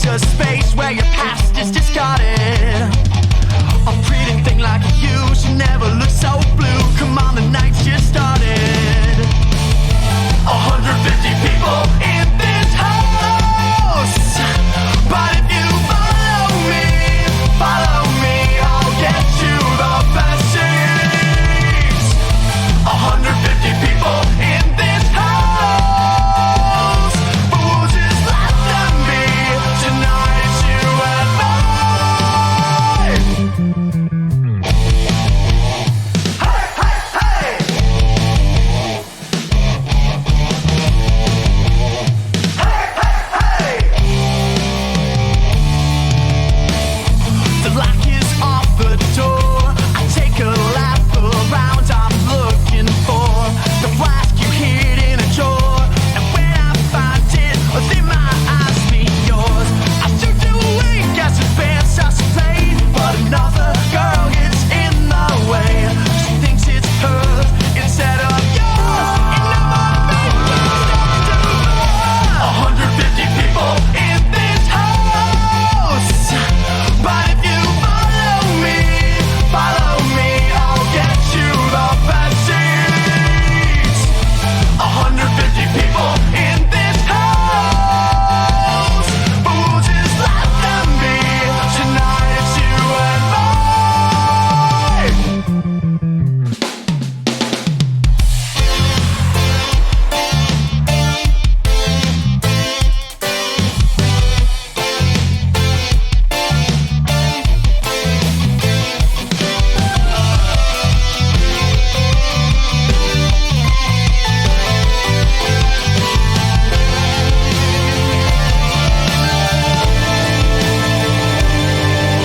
A space where your past is discarded. A pretty thing like you should never look so blue. Come on, the night's just started. 150 people in this house, but if you follow me, I'll get you the best seats. 150 people in this house, but we'll just let them be. Tonight it's you and mine. Hey, hey, hey. Hey, hey, hey. The lock is off the door. I take a lap around. I'm looking for the flask you hid in a drawer. And when I find it, then my eyes meet yours. I shoot you away, guess advance starts to play. But another girl gets in the way. She thinks it's hers instead of yours. And now my face starts to burn. 150 people in this house, but if you follow me, I'll get you the best seats. 150 people in this house, but we'll just let them be. Tonight it's you and mine.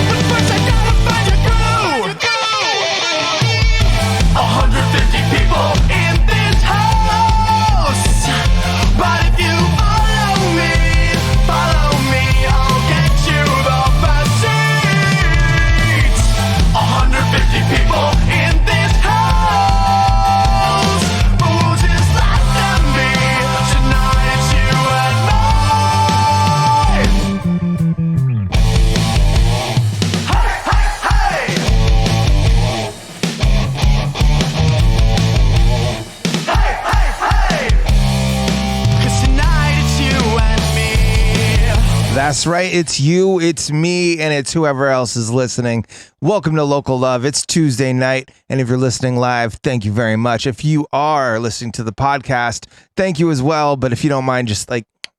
But first I gotta find your groove. 150 people in this house, but if you follow me, I'll get you the best seats. 150 people in this house, but we'll just let them be. Tonight it's you and mine. Hey, hey, hey. Hey, hey, hey. 'Cause tonight it's you and me. That's right. It's you, it's me, and it's whoever else is listening. Welcome to Local Love. It's Tuesday night, and if you're listening live, thank you very much. If you are listening to the podcast, thank you as well. But if you don't mind, just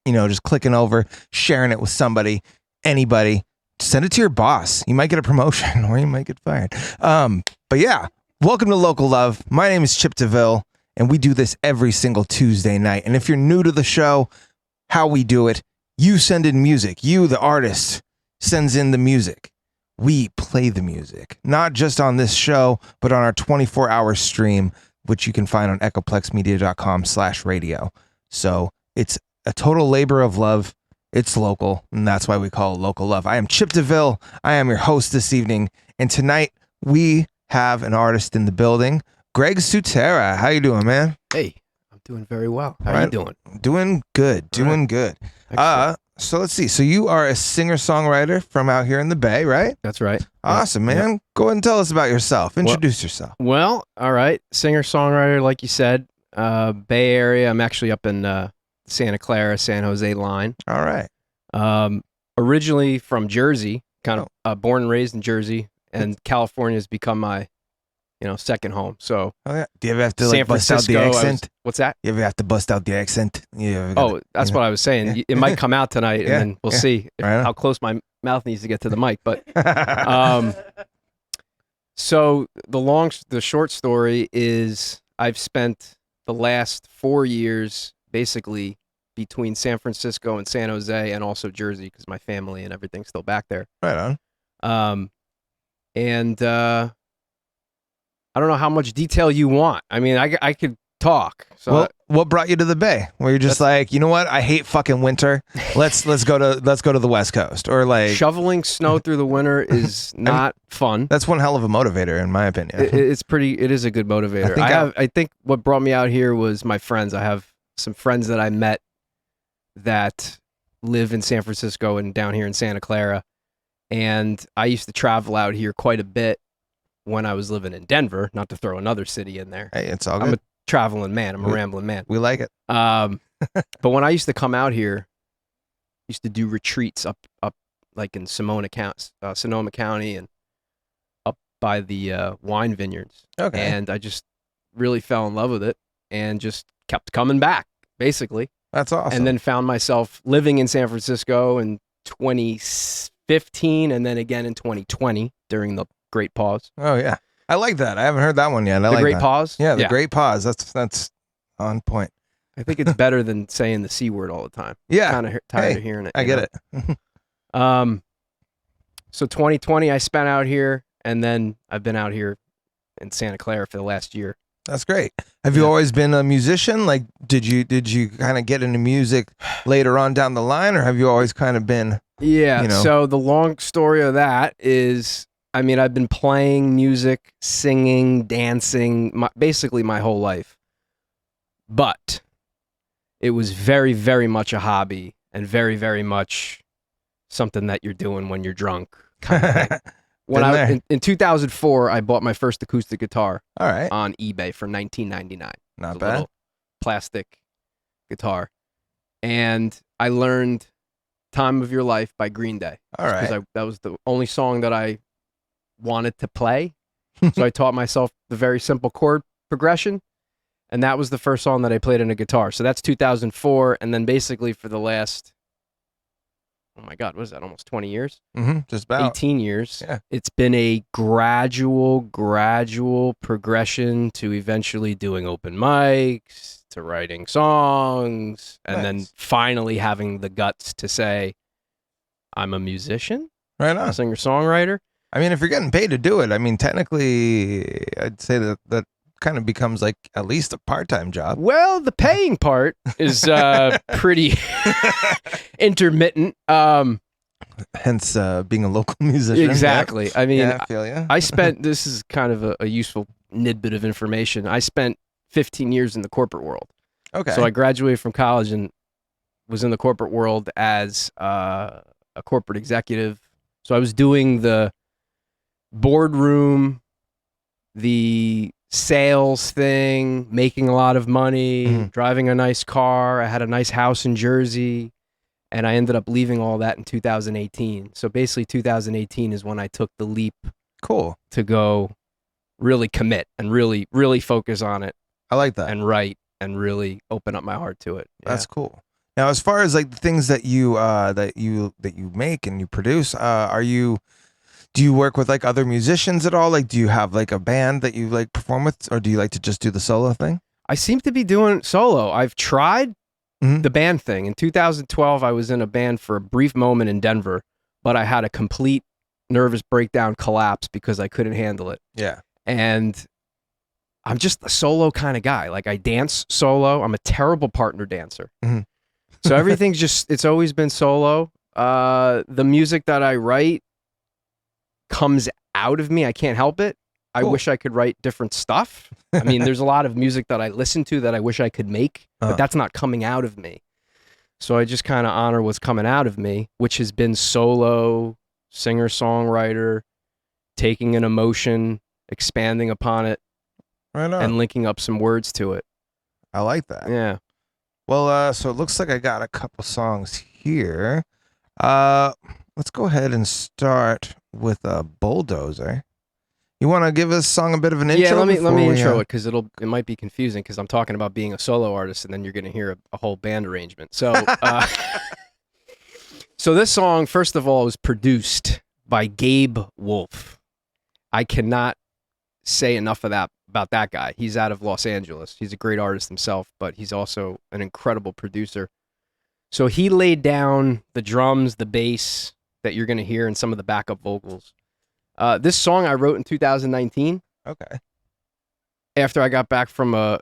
just clicking over, sharing it with somebody, anybody, send it to your boss. You might get a promotion or you might get fired. But yeah, welcome to Local Love. My name is Chip DeVille, and we do this every single Tuesday night. And if you're new to the show, how we do it, you send in music. You, the artist, sends in the music. We play the music, not just on this show, but on our 24-hour stream, which you can find on echoplexmedia.com/radio. So it's a total labor of love. It's local, and that's why we call it Local Love. I am Chip DeVille. I am your host this evening, and tonight we have an artist in the building, Greg Tera. How you doing, man? Hey, I'm doing very well. How are you doing? Doing good. Doing good. So let's see. So you are a singer-songwriter from out here in the Bay, right? That's right. Awesome, man. Go ahead and tell us about yourself. Introduce yourself. Well, all right. Singer-songwriter, like you said, Bay Area. I'm actually up in Santa Clara, San Jose line. All right. Originally from Jersey, kind of born and raised in Jersey, and California has become my, second home. So, do you ever have to bust out the accent? What's that? You ever have to bust out the accent? That's what I was saying. Yeah. It might come out tonight, and then we'll see how close my mouth needs to get to the mic. But so the short story is I've spent the last 4 years basically between San Francisco and San Jose, and also Jersey because my family and everything's still back there. Right on. And I don't know how much detail you want. I mean, I could talk. So Well, what brought you to the Bay? Where you're just like, you know what? I hate fucking winter. Let's go to the West Coast, or like shoveling snow through the winter is not fun. that's one hell of a motivator, in my opinion. It is a good motivator. I think what brought me out here was my friends. I have some friends that I met that live in San Francisco and down here in Santa Clara. And I used to travel out here quite a bit when I was living in Denver, not to throw another city in there. Hey, it's all good. I'm a traveling man. I'm a rambling man. We like it. But when I used to come out here, I used to do retreats up like in Sonoma County and up by the wine vineyards. Okay. And I just really fell in love with it and just kept coming back, basically. That's awesome. And then found myself living in San Francisco in 2015 and then again in 2020 during the Great Pause. Oh yeah, I like that. I haven't heard that one yet. The Great Pause? Yeah, the Great Pause. That's on point. I think it's better than saying the C word all the time. Yeah. Kind of tired of hearing it. I get it. So 2020 I spent out here, and then I've been out here in Santa Clara for the last year. That's great. Have you always been a musician? Like, did you kind of get into music later on down the line, or have you always kind of been? Yeah. So the long story of that is, I mean, I've been playing music, singing, dancing, basically my whole life. But it was very, very much a hobby and very, very much something that you're doing when you're drunk. Kind of thing. When in 2004, I bought my first acoustic guitar. All right. On eBay for $19.99. Not a bad. Little plastic guitar, and I learned "Time of Your Life" by Green Day. All right. Because that was the only song that I wanted to play, so I taught myself the very simple chord progression, and that was the first song that I played on a guitar. So that's 2004, and then basically for the last, oh my God, what is that? Almost 20 years? Mm-hmm. Just about 18 years. Yeah. It's been a gradual progression to eventually doing open mics, to writing songs, and then finally having the guts to say, I'm a musician, right on, a singer-songwriter. I mean, if you're getting paid to do it, I mean, technically, I'd say that kind of becomes like at least a part-time job. Well, the paying part is pretty intermittent. Hence being a local musician. Exactly. Yeah. I mean, I feel you. I spent, this is kind of a useful tidbit of information. I spent 15 years in the corporate world. Okay. So I graduated from college and was in the corporate world as a corporate executive. So I was doing the boardroom, the sales thing, making a lot of money, driving a nice car. I had a nice house in Jersey, and I ended up leaving all that in 2018. So basically 2018 is when I took the leap. Cool. To go really commit and really, really focus on it. I like that. And write and really open up my heart to it. Yeah. That's cool. Now, as far as like the things that you make and you produce, do you work with like other musicians at all? Like, do you have like a band that you like perform with, or do you like to just do the solo thing? I seem to be doing solo. I've tried the band thing. In 2012, I was in a band for a brief moment in Denver, but I had a complete nervous breakdown collapse because I couldn't handle it. Yeah. And I'm just a solo kind of guy. Like, I dance solo. I'm a terrible partner dancer. So everything's just, it's always been solo. The music that I write comes out of me. I can't help it. Cool. I wish I could write different stuff. I mean, there's a lot of music that I listen to that I wish I could make, but that's not coming out of me. So I just kind of honor what's coming out of me, which has been solo, singer-songwriter, taking an emotion, expanding upon it, and linking up some words to it. I like that. Yeah. Well, so it looks like I got a couple songs here. Let's go ahead and start with a Bulldozer. You want to give this song a bit of an intro? Yeah, let me intro it because it might be confusing because I'm talking about being a solo artist and then you're going to hear a whole band arrangement. So, so this song, first of all, was produced by Gabe Wolf. I cannot say enough of that about that guy. He's out of Los Angeles. He's a great artist himself, but he's also an incredible producer. So he laid down the drums, the bass that you're going to hear, and some of the backup vocals. This song I wrote in 2019 Okay. after I got back from a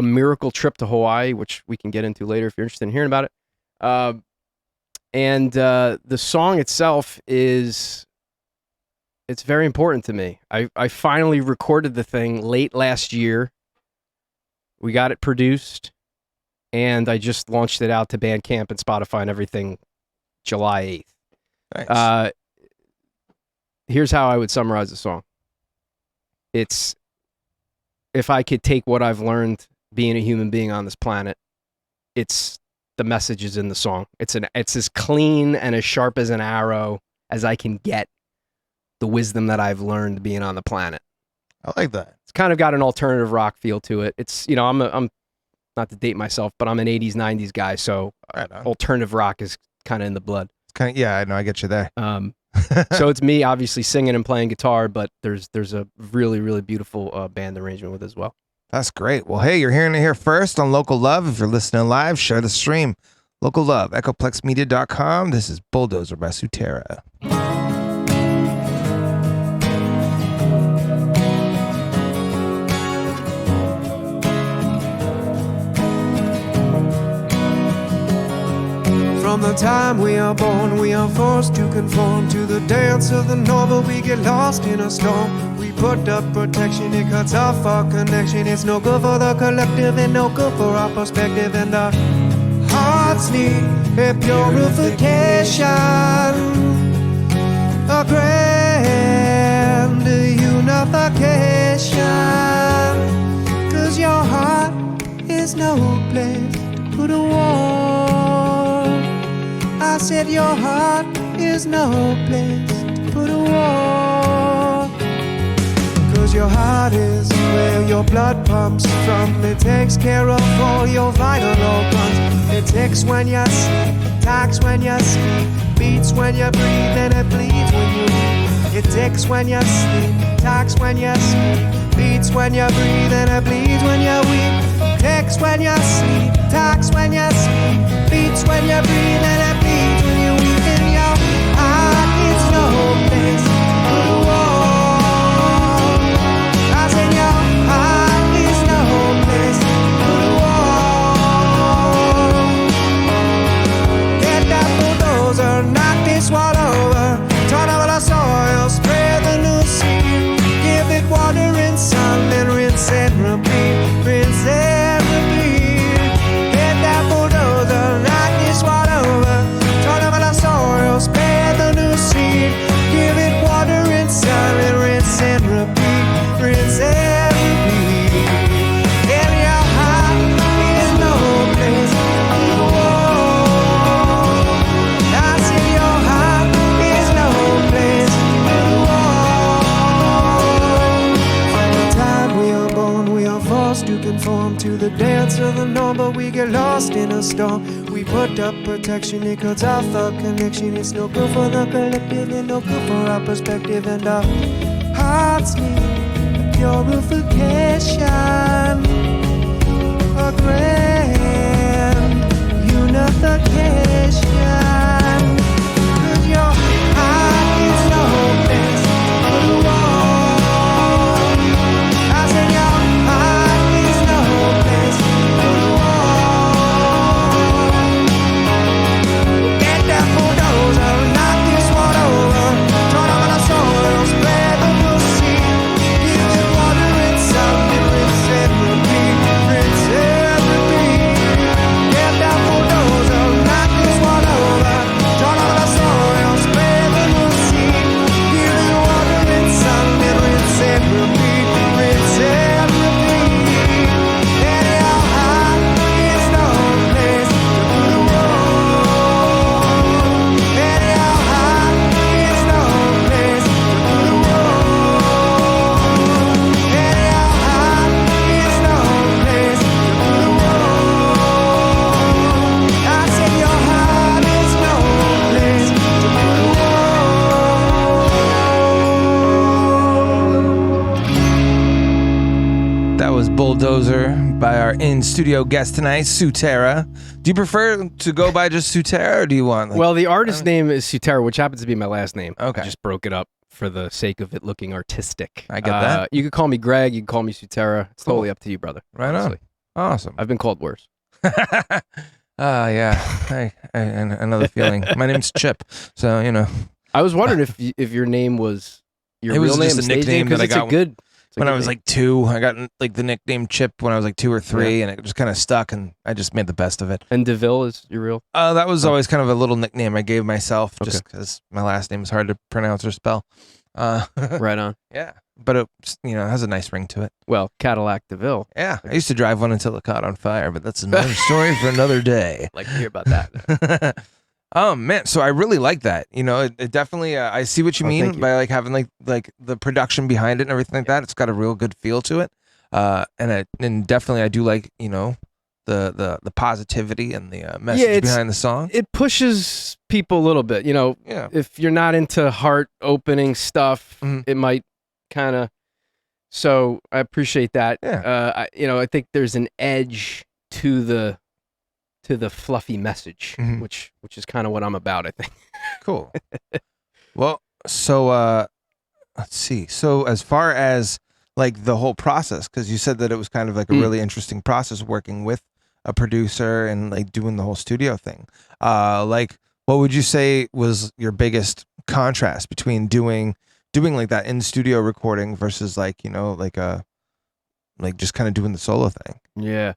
miracle trip to Hawaii, which we can get into later if you're interested in hearing about it. And the song itself it's very important to me. I finally recorded the thing late last year. We got it produced, and I just launched it out to Bandcamp and Spotify and everything July 8th. Nice. Here's how I would summarize the song. It's, if I could take what I've learned being a human being on this planet, it's the messages in the song. It's as clean and as sharp as an arrow as I can get the wisdom that I've learned being on the planet. I like that. It's kind of got an alternative rock feel to it. It's, I'm not to date myself, but I'm an 80s, 90s guy, so Right on. alternative rock is kind of in the blood. It's kind of, yeah, I know. I get you there. So it's me obviously singing and playing guitar, but there's a really, really beautiful band arrangement with it as well. That's great. Well, hey, you're hearing it here first on Local Love. If you're listening live, share the stream. Local Love, echoplexmedia.com. This is Bulldozer by Tera. From the time we are born, we are forced to conform to the dance of the norm, but we get lost in a storm. We put up protection, it cuts off our connection. It's no good for the collective and no good for our perspective. And our hearts need a purification, a grand unification. 'Cause your heart is no place to put a wall. I said your heart is no place to put a wall. 'Cause your heart is where your blood pumps from. It takes care of all your vital organs. It ticks when you sleep, talks when you speak, beats when you breathe, and it bleeds when you eat. It ticks when you sleep, talks when you speak, beats when you breathe, and it bleeds when you weep. Ticks when you sleep, talks when you speak, beats when you breathe, and it bleeds when you weep. In your heart, it's no place to put a wall. I said your heart is no place to put a wall. Get that bulldozer, knock this wall over, turn over the soil, spread the new seed, give it water and sun, then rinse and repeat, rinse and repeat. Get that bulldozer, knock this wall over, turn over the soil, spread the new seed, give it water and sun, and rinse and repeat, rinse and repeat. In your heart is no place to put a wall. I said your heart is no place to put a wall. From the time we are born, we are forced to conform to the dance of the norm, but we get lost in a storm. We put up protection, it cuts off our connection. It's no good for the collective and no good for our perspective. And our hearts need purification, a grand unification. 'Cause your heart is no place to put a wall. I said your heart is no place to put a wall. Get that bulldozer, knock this one over, turn over the soil, spread the new seed, give it water and sun, and rinse and repeat, rinse and repeat. Get that bulldozer, knock this one over, turn over the soil, spread the new seed, give it water and sun, and rinse and repeat, rinse and repeat. And your heart is no place to put a wall. And your heart is no place to put a wall. And your heart is no place to put a wall. I said your heart is no place to put a wall. That was Bulldozer by our in-studio guest tonight, Tera. Do you prefer to go by just Tera, or do you want? Well, the artist name is Tera, which happens to be my last name. Okay. I just broke it up for the sake of it looking artistic. I get that. You could call me Greg. You can call me Tera. It's Cool. totally up to you, brother. Right honestly. on. Awesome. I've been called worse. Yeah. I another feeling. My name's Chip, so you know. I was wondering if your name was your It real was name, just a stage nickname name, 'cause that I it's got a good. When I was like 2, I got like the nickname Chip when I was like 2 or 3, and it just kind of stuck, and I just made the best of it. And DeVille is your real. That was always kind of a little nickname I gave myself, just Okay. because my last name is hard to pronounce or spell. Right on. Yeah, but it has a nice ring to it. Well, Cadillac DeVille. Yeah, I used to drive one until it caught on fire, but that's another story for another day. Like to hear about that. Oh man, so I really like that. You know, it definitely. I see what you Oh, mean thank you. by like having like the production behind it and everything like that. It's got a real good feel to it. And definitely I do like the positivity and the message it's- behind the song. It pushes people a little bit. Yeah, If you're not into heart opening stuff, Mhm. it might kind of. So I appreciate that. Yeah. I think there's an edge to the fluffy message, Mhm. which is kind of what I'm about. I think. cool. Well, so let's see. So as far as like the whole process, because you said that it was kind of like a really interesting process working with a producer and like doing the whole studio thing. Like, what would you say was your biggest contrast between doing like that in studio recording versus like like just kind of doing the solo thing? Yeah.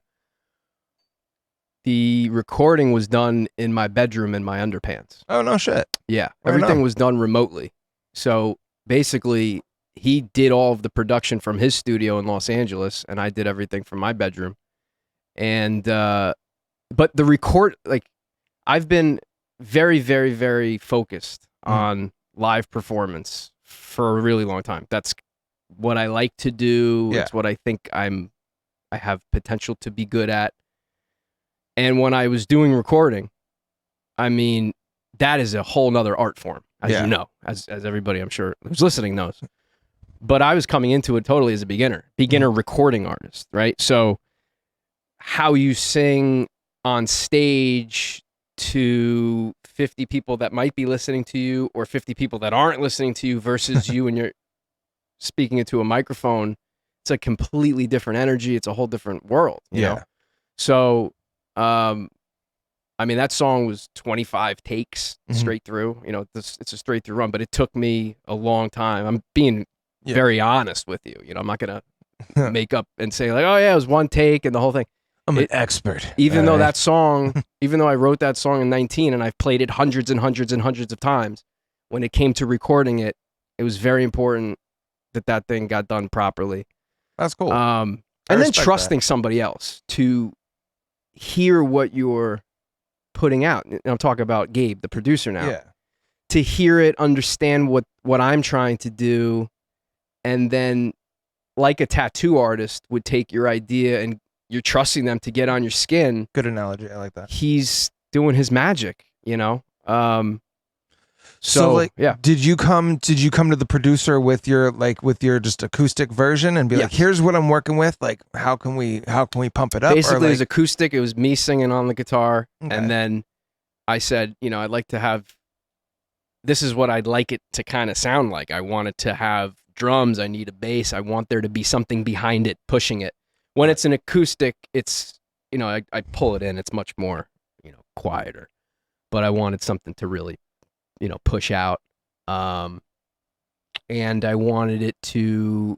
The recording was done in my bedroom in my underpants. Oh no shit. Yeah, Right everything on. was done remotely. So basically, he did all of the production from his studio in Los Angeles, and I did everything from my bedroom. And but the record, like, I've been very, very, very focused on live performance for a really long time. That's what I like to do. Yeah. It's what I think I have potential to be good at. And when I was doing recording, I mean, that is a whole nother art form, as Yeah. you know, as everybody I'm sure who's listening knows. But I was coming into it totally as a beginner recording artist, right? So how you sing on stage to 50 people that might be listening to you or 50 people that aren't listening to you versus you and you're speaking into a microphone, it's a completely different energy. It's a whole different world, you know? So, I mean, that song was 25 takes straight through. You know, it's a straight through run, but it took me a long time. I'm being very honest with you. You know, I'm not gonna make up and say like, oh yeah, it was one take and the whole thing. I'm an expert. Even though All right. that song, even though I wrote that song in 19 and I've played it hundreds and hundreds and hundreds of times, when it came to recording it, it was very important that thing got done properly. That's cool. And then respect trusting somebody else to hear what you're putting out. And I'm talking about Gabe, the producer now. Yeah. To hear it, understand what I'm trying to do, and then like a tattoo artist would take your idea and you're trusting them to get on your skin. Good analogy. I like that. He's doing his magic, you know? So like, yeah. did you come to the producer with your just acoustic version and be like, Yes. here's what I'm working with, like how can we pump it up? Basically, or it was like, acoustic. It was me singing on the guitar. Okay. And then I said, you know, I'd like to have, this is what I'd like it to kind of sound like. I want it to have drums. I need a bass. I want there to be something behind it, pushing it. When it's an acoustic, it's, you know, I pull it in. It's much more, you know, quieter. But I wanted something to really, you know, push out. And I wanted it to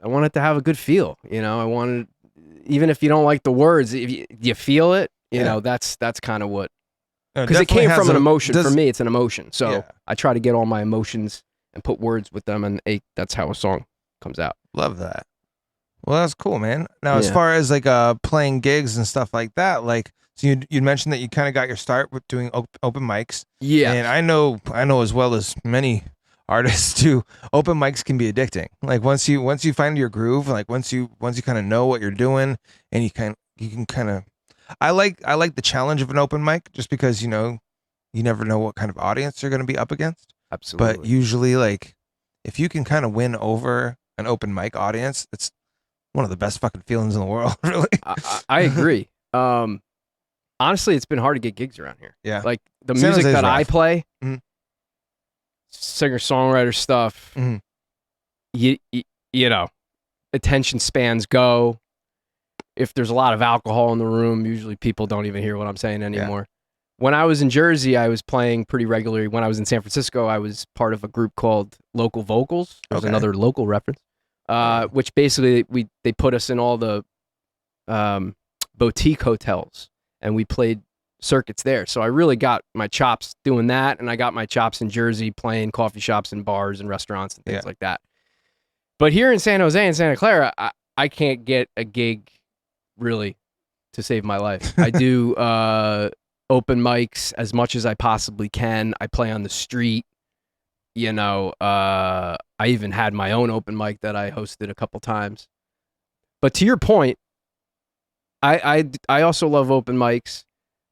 have a good feel, you know. I wanted, even if you don't like the words, if you feel it, you know, that's kind of what, because it came from an emotion. For me, it's an emotion. So I try to get all my emotions and put words with them, and that's how a song comes out. Love that. Well, that's cool, man. Now, as Yeah. far as like playing gigs and stuff like that, like, so you mentioned that you kind of got your start with doing open mics. Yeah. And I know as well as many artists too, open mics can be addicting. Like once you find your groove, like once you kind of know what you're doing, and you can kind of, I like the challenge of an open mic just because, you know, you never know what kind of audience you're going to be up against. Absolutely. But usually, like, if you can kind of win over an open mic audience, it's one of the best fucking feelings in the world, really. I agree. Honestly, it's been hard to get gigs around here. Yeah. Like the San music Jose's that I rough. play, Mhm. singer-songwriter stuff, you know, attention spans go. If there's a lot of alcohol in the room, usually people don't even hear what I'm saying anymore. When I was in Jersey, I was playing pretty regularly. When I was in San Francisco, I was part of a group called Local Vocals. There's another local reference, which basically they put us in all the boutique hotels, and we played circuits there. So I really got my chops doing that, and I got my chops in Jersey playing coffee shops and bars and restaurants and things like that. But here in San Jose and Santa Clara, I can't get a gig really to save my life. I do open mics as much as I possibly can. I play on the street. You know, I even had my own open mic that I hosted a couple times. But to your point, I also love open mics.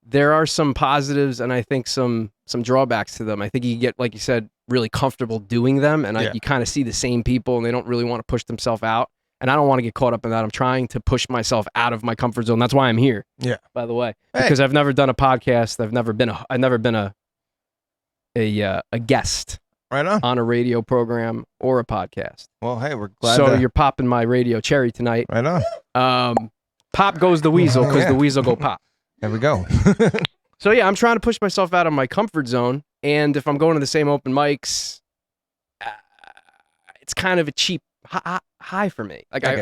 There are some positives and I think some drawbacks to them. I think you get, like you said, really comfortable doing them, and you kind of see the same people and they don't really want to push themselves out. And I don't want to get caught up in that. I'm trying to push myself out of my comfort zone. That's why I'm here. Yeah. By the way, because I've never done a podcast. I've never been a guest. Right on a radio program or a podcast. Well, hey, we're glad. So you're popping my radio cherry tonight. Right on. Pop goes the weasel because the weasel go pop. There we go. So yeah, I'm trying to push myself out of my comfort zone. And if I'm going to the same open mics, it's kind of a cheap high for me. Like I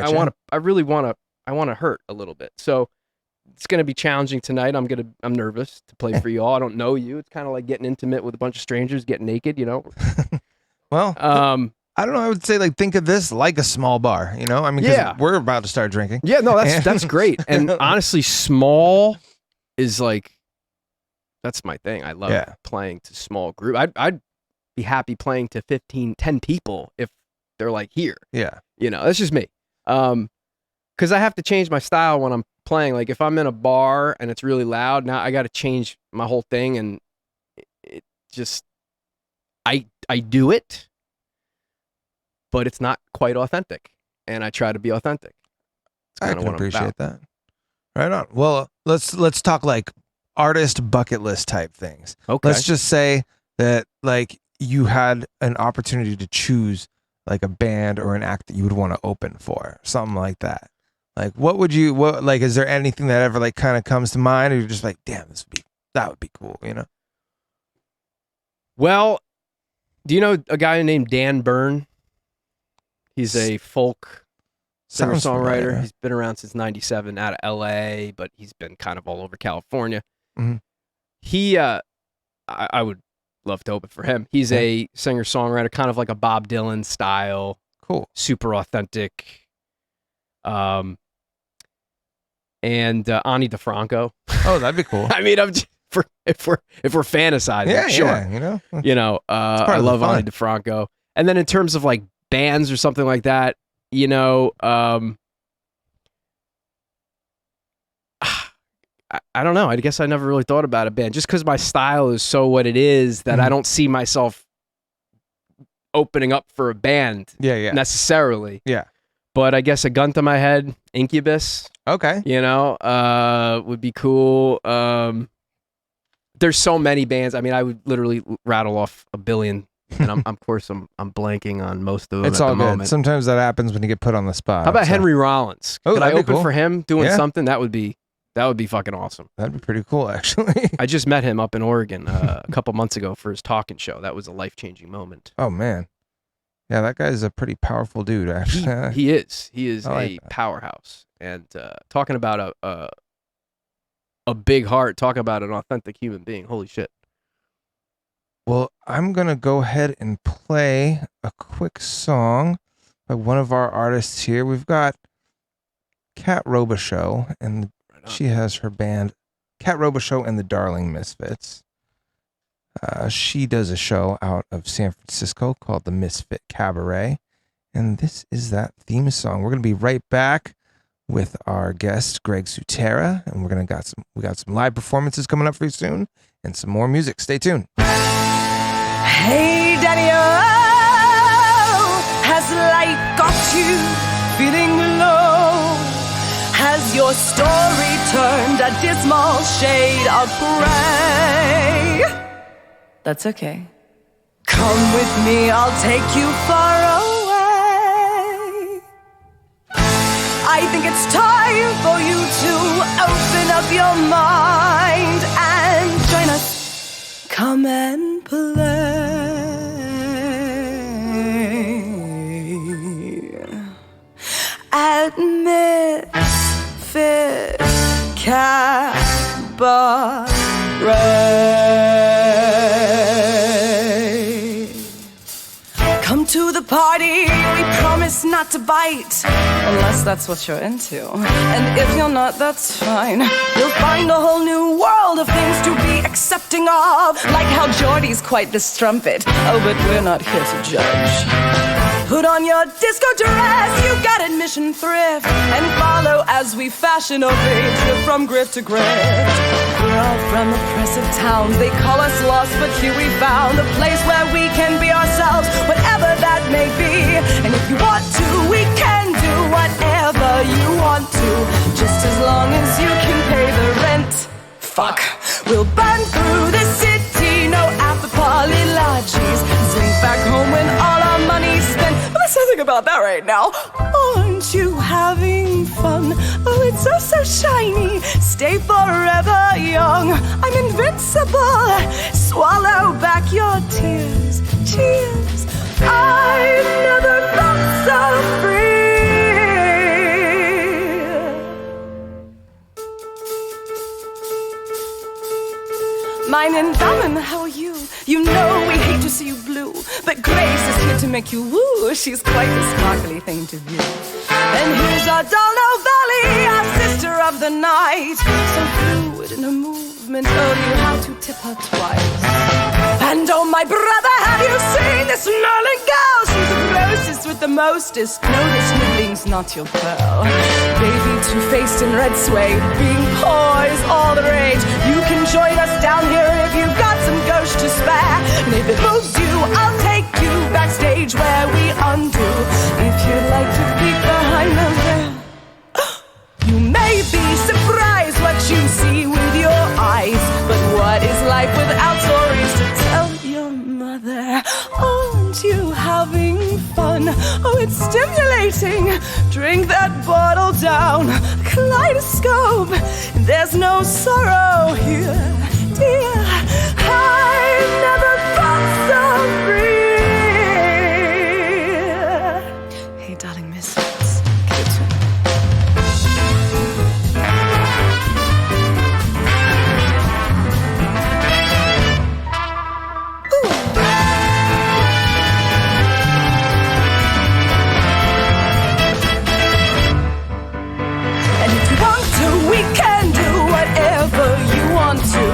really want to hurt a little bit. So it's going to be challenging tonight. I'm nervous to play for y'all. I don't know you. It's kind of like getting intimate with a bunch of strangers, getting naked, you know? Well, I don't know. I would say think of this like a small bar, you know? I mean, 'cause we're about to start drinking. Yeah, no, that's great. And honestly, small is that's my thing. I love playing to small group. I'd be happy playing to 10 people if they're here. Yeah. You know, that's just me. 'Cause I have to change my style when I'm playing. Like if I'm in a bar and it's really loud, now I got to change my whole thing, and it just I do it, but it's not quite authentic, and I try to be authentic. I can appreciate that. Right on. Well, let's talk artist bucket list type things. Okay. Let's just say that you had an opportunity to choose a band or an act that you would want to open for, something like that. What would you, is there anything that ever kind of comes to mind, or you're just damn, that would be cool, you know? Well, do you know a guy named Dan Byrne? He's a folk singer-songwriter. He's been around since '97 out of LA, but he's been kind of all over California. Mm-hmm. He, I would love to open for him. He's a singer-songwriter, kind of like a Bob Dylan style. Cool. Super authentic. And Ani DeFranco. Oh, that'd be cool. I mean, if we're fantasizing, sure. Yeah, I love Ani DeFranco. And then in terms of bands or something like that, I don't know. I guess I never really thought about a band, just because my style is so what it is that I don't see myself opening up for a band necessarily. Yeah. But I guess a gun to my head, Incubus. Okay. Would be cool. There's so many bands. I mean, I would literally rattle off a billion, and I'm blanking on most of them. It's all good. Moment. Sometimes that happens when you get put on the spot. How about Henry Rollins? Could I open for him doing something? That would be fucking awesome. That'd be pretty cool, actually. I just met him up in Oregon a couple months ago for his talking show. That was a life-changing moment. Oh man. Yeah, that guy's a pretty powerful dude, actually. He is. He is a powerhouse. And talking about a big heart, talking about an authentic human being. Holy shit. Well, I'm going to go ahead and play a quick song by one of our artists here. We've got Kat Robichaux, and she has her band, Kat Robichaux and the Darling Misfits. She does a show out of San Francisco called the Misfit Cabaret, and this is that theme song. We're going to be right back with our guest Greg Sutera, and we got some live performances coming up for you soon, and some more music. Stay tuned. Hey, Daddy-O, has light got you feeling low? Has your story turned a dismal shade of gray? That's okay. Come with me, I'll take you far away. I think it's time for you to open up your mind and join us. Come and play at Misfit Cabaret. Come to the party, we promise not to bite, unless that's what you're into. And if you're not, that's fine. You'll find a whole new world of things to be accepting of, like how Geordie's quite the strumpet. Oh, but we're not here to judge. Put on your disco dress, you got admission thrift, and follow as we fashion a trip from grift to grift. We're all from oppressive towns, they call us lost, but here we found a place where we can be ourselves, whatever that may be. And if you want to, we can do whatever you want to, just as long as you can pay the rent. Fuck, we'll burn through the city, no after party lodges. Zing back home when all our money's spent. Let's not think about that right now. Aren't you having fun? Oh, it's so shiny. Stay forever young. I'm invincible. Swallow back your tears. Cheers. I've never felt so free. Mine and Diamond, how are you? You know we hate to see you blue, but Grace is here to make you woo. She's quite a sparkly thing to view. And here's our doll Valley, our sister of the night. So fluid in her movement, oh, you have to tip her twice. And oh, my brother, have you seen this snarling girl? She's the grossest with the mostest. No, this nibbling's not your pearl. Baby, two-faced and red suede, being poised, all the rage. You can join us down here if you've got some ghost to spare. And if it moves you, I'll take you backstage where we undo. If you'd like to peek behind the veil, you may be surprised what you see with your eyes. But what is life without stories to tell your mother? Aren't you having fun? Oh, it's stimulating. Drink that bottle down. Kaleidoscope. There's no sorrow here, dear. I've never felt so free. Hey, darling misfits, give it to me. And if you want to, we can do whatever you want to,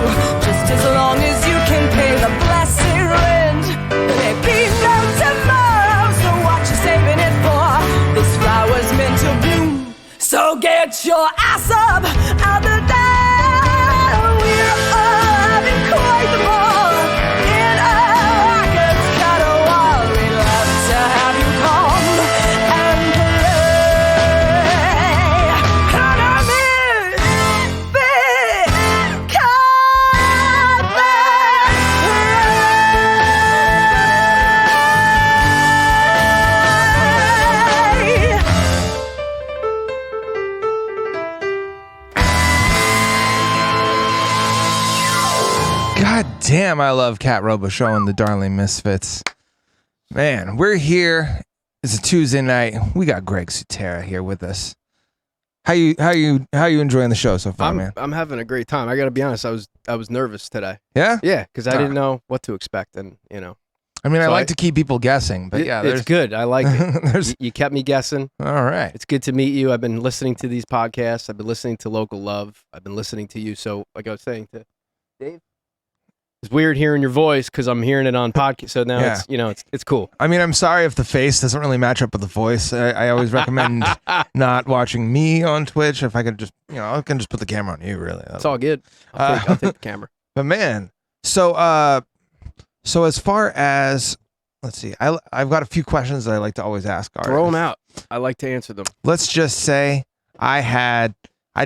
just as long as you can pay the blessed rent. There be no tomorrow, so what you saving it for? This flower's meant to bloom, so get your ass up out the door. We're all having quite the ball in our pockets, cut a wall. We'd love to have you come and play. Come on, misfit cabaret. God damn, I love Cat Robo showing the Darling Misfits. Man, we're here. It's a Tuesday night. We got Greg Tera here with us. How you enjoying the show so far, man? I'm having a great time. I got to be honest. I was nervous today. Yeah? Yeah, because I didn't know what to expect, and I mean, I So like to keep people guessing, but yeah, it's good. I like it. there's You kept me guessing. all right. It's good to meet you. I've been listening to these podcasts. I've been listening to Local Love. I've been listening to you. So, like I was saying to Dave, it's weird hearing your voice because I'm hearing it on podcast. So now Yeah. it's cool. I mean, I'm sorry if the face doesn't really match up with the voice. I always recommend not watching me on Twitch. If I could just, I can just put the camera on you, really. It's all good. I'll take the camera. But man, so as far as, let's see, I've got a few questions that I like to always ask artists. Throw them out. I like to answer them. Let's just say I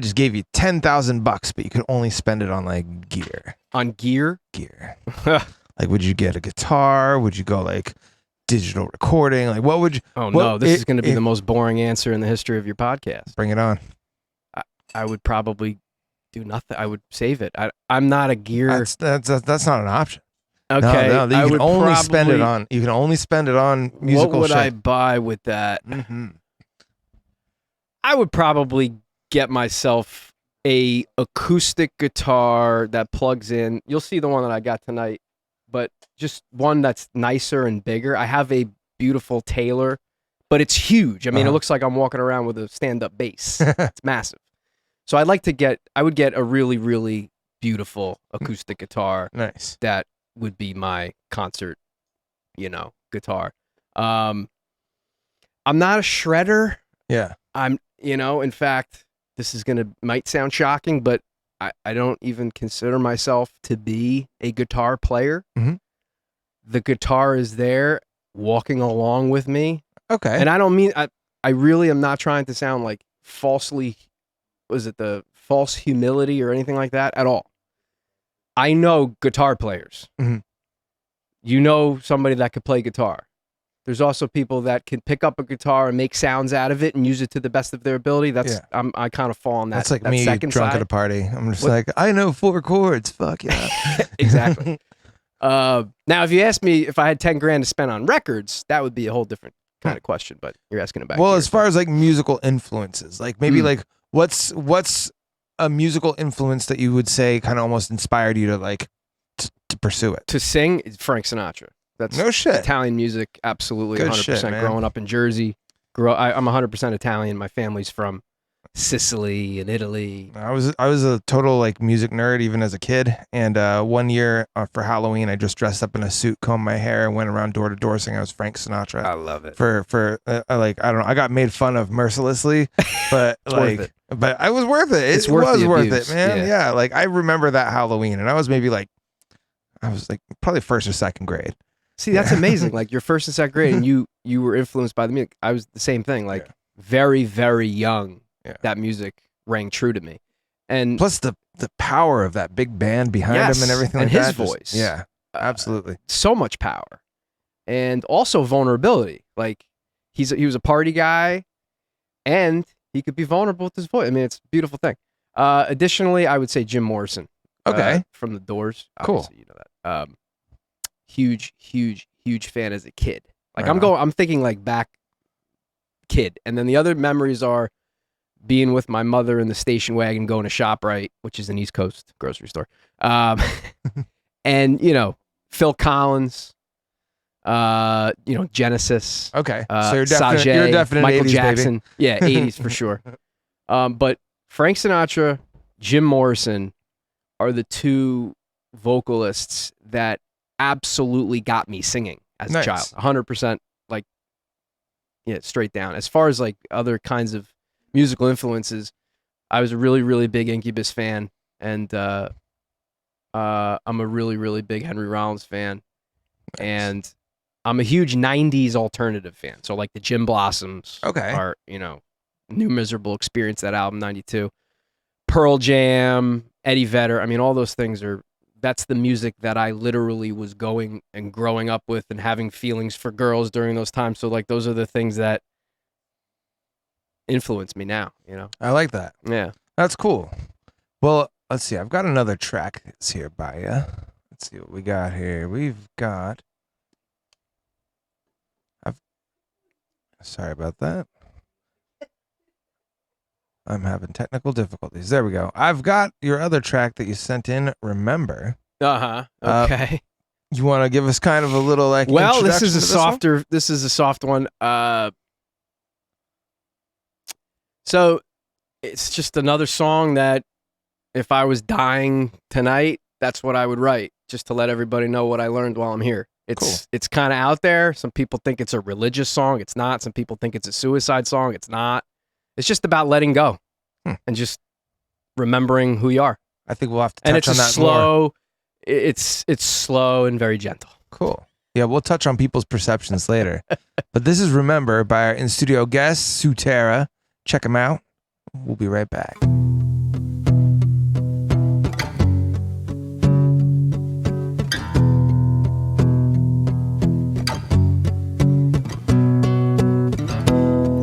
just gave you $10,000, but you could only spend it on like gear. On gear? Gear. Like, would you get a guitar? Would you go like digital recording? Like, what would you? Oh, what- no, this is going to be if- the most boring answer in the history of your podcast. Bring it on. I would probably do nothing. I would save it. I'm not a gear. That's not an option. Okay. No, you I can would only spend it probably- on. You can only spend it on musical What would shit. I buy with that? Mm-hmm. I would probably get myself a acoustic guitar that plugs in. You'll see the one that I got tonight, but just one that's nicer and bigger. I have a beautiful Taylor, but it's huge. I mean, it looks like I'm walking around with a stand-up bass. It's massive. So I would get a really, really beautiful acoustic guitar Nice. that would be my concert, guitar. I'm not a shredder. Yeah. In fact, this might sound shocking, but I don't even consider myself to be a guitar player. Mhm. The guitar is there walking along with me. Okay. And I don't mean, I really am not trying to sound like false humility or anything like that at all. I know guitar players. Mhm. You know somebody that could play guitar. There's also people that can pick up a guitar and make sounds out of it and use it to the best of their ability. I kind of fall on that. That's like that me second drunk side. at a party. I'm just like, I know 4 chords. Fuck yeah. Exactly. Now, if you ask me if I had 10 grand to spend on records, that would be a whole different kind of question. But you're asking about. Well, as far as like musical influences, like maybe Mm. like what's a musical influence that you would say kind of almost inspired you to like to pursue it? to sing, it's Frank Sinatra. That's No shit. Italian music, absolutely, Good 100%. shit, man. Growing up in Jersey, I'm 100% Italian. My family's from Sicily and Italy. I was a total like music nerd even as a kid, and one year for Halloween I just dressed up in a suit, combed my hair, and went around door to door singing I was Frank Sinatra. I love it. For like I don't know, I got made fun of mercilessly, but worth it. but I was worth it. It's It worth was the worth abuse, it, man. yeah. Yeah, like I remember that Halloween, and I was maybe like probably first or second grade. See, that's amazing. Like your first and second grade, and you were influenced by the music. I was the same thing. Like very, very young, that music rang true to me. And Plus the power of that big band behind Yes, him and everything and like his that. voice. Yeah, absolutely. so much power, and also vulnerability. Like he was a party guy, and he could be vulnerable with his voice. I mean, it's a beautiful thing. Additionally, I would say Jim Morrison. Okay. From the Doors. Cool. Obviously, you know that. Huge fan as a kid. Like Right on. I'm thinking like back kid. And then the other memories are being with my mother in the station wagon going to ShopRite, which is an East Coast grocery store. And Phil Collins, Genesis, Okay, uh, so you're definite. Sajay, You're a definite Michael 80s Jackson. Yeah, 80s for sure. But Frank Sinatra, Jim Morrison are the two vocalists that absolutely got me singing as Nice. a child. 100%, like, straight down. As far as like other kinds of musical influences, I was a really, really big Incubus fan, and I'm a really, really big Henry Rollins fan, and I'm a huge 90s alternative fan. So like the Gin Blossoms Okay. are, New Miserable Experience, that album, 92. Pearl Jam, Eddie Vedder. I mean, all those things that's the music that I literally was going and growing up with and having feelings for girls during those times. So like those are the things that influence me now, I like that. Yeah. That's cool. Well, let's see. I've got another track that's here by you. Let's see what we got here. We've got. Sorry about that. I'm having technical difficulties. There we go. I've got your other track that you sent in. Remember. Uh-huh. Uh, Okay. You want to give us kind of a little like. Well, this is introduction to a this is a soft one. So it's just another song that if I was dying tonight, that's what I would write, just to let everybody know what I learned while I'm here. It's kind of out there. Some people think it's a religious song. It's not. Some people think it's a suicide song. It's not. It's just about letting go and just remembering who you are. I think we'll have to touch And it's on a that slow. more. It's slow and very gentle. Cool. Yeah, we'll touch on people's perceptions later. But this is Remember by our in-studio guest, Tera. Check him out. We'll be right back.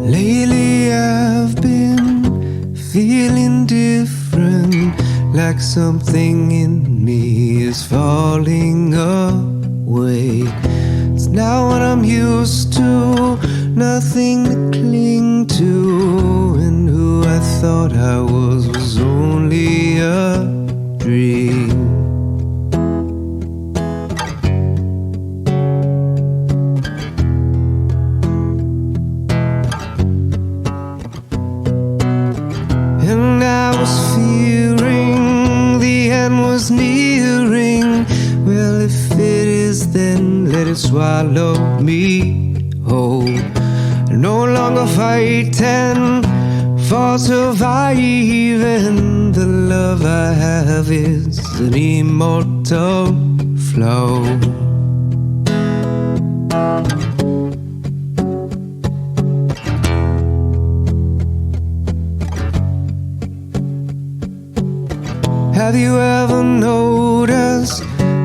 Lately I've been feeling different, like something in me is falling away. It's not what I'm used to, nothing to cling to, and who I thought I was only a dream. And I was fearing the end was nearing. Well, if it is, then let it swallow me whole. No longer fighting for surviving. The love I have is an immortal flow. Have you ever noticed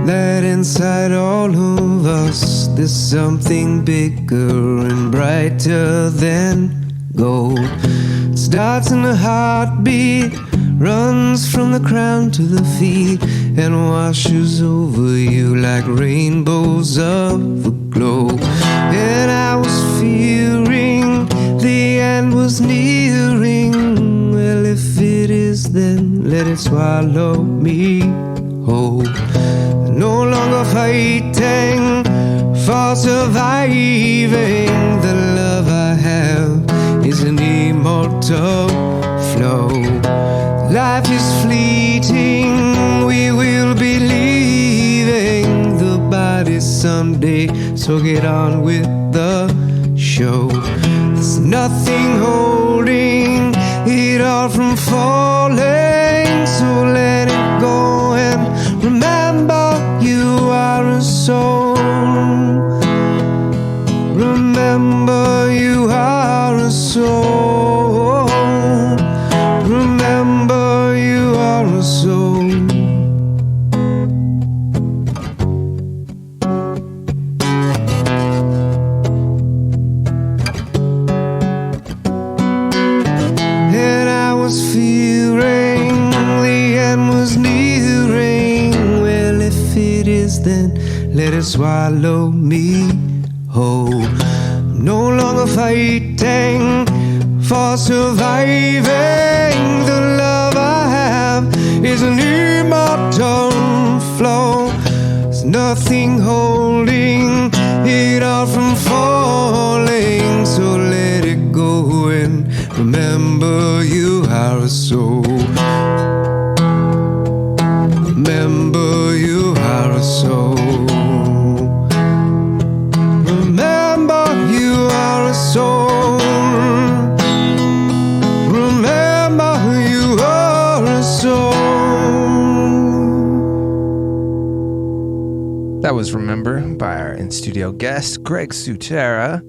that inside all of us there's something bigger and brighter than gold? It starts in a heartbeat, runs from the crown to the feet, and washes over you like rainbows of the glow. And I was fearing the end was nearing. Well, if it is, then let it swallow me whole. No longer fighting for surviving. The love I have is an immortal flow. Life is fleeting, we will be leaving the body someday, so get on with the show. There's nothing holding it all from falling, so let it go and remember you are a soul. Remember you are a soul. Remember you are a soul. And I was fearing the end was nearing. Well, if it is, then let it swallow me whole. I'm no longer fighting for surviving. The love I have is an immortal flow. There's nothing holding it all from falling, so let it go and remember you are a soul. Remember you are a soul. Remember you are a soul. Remember you are a soul. That was Remember by our in-studio guest, Greg Sutera.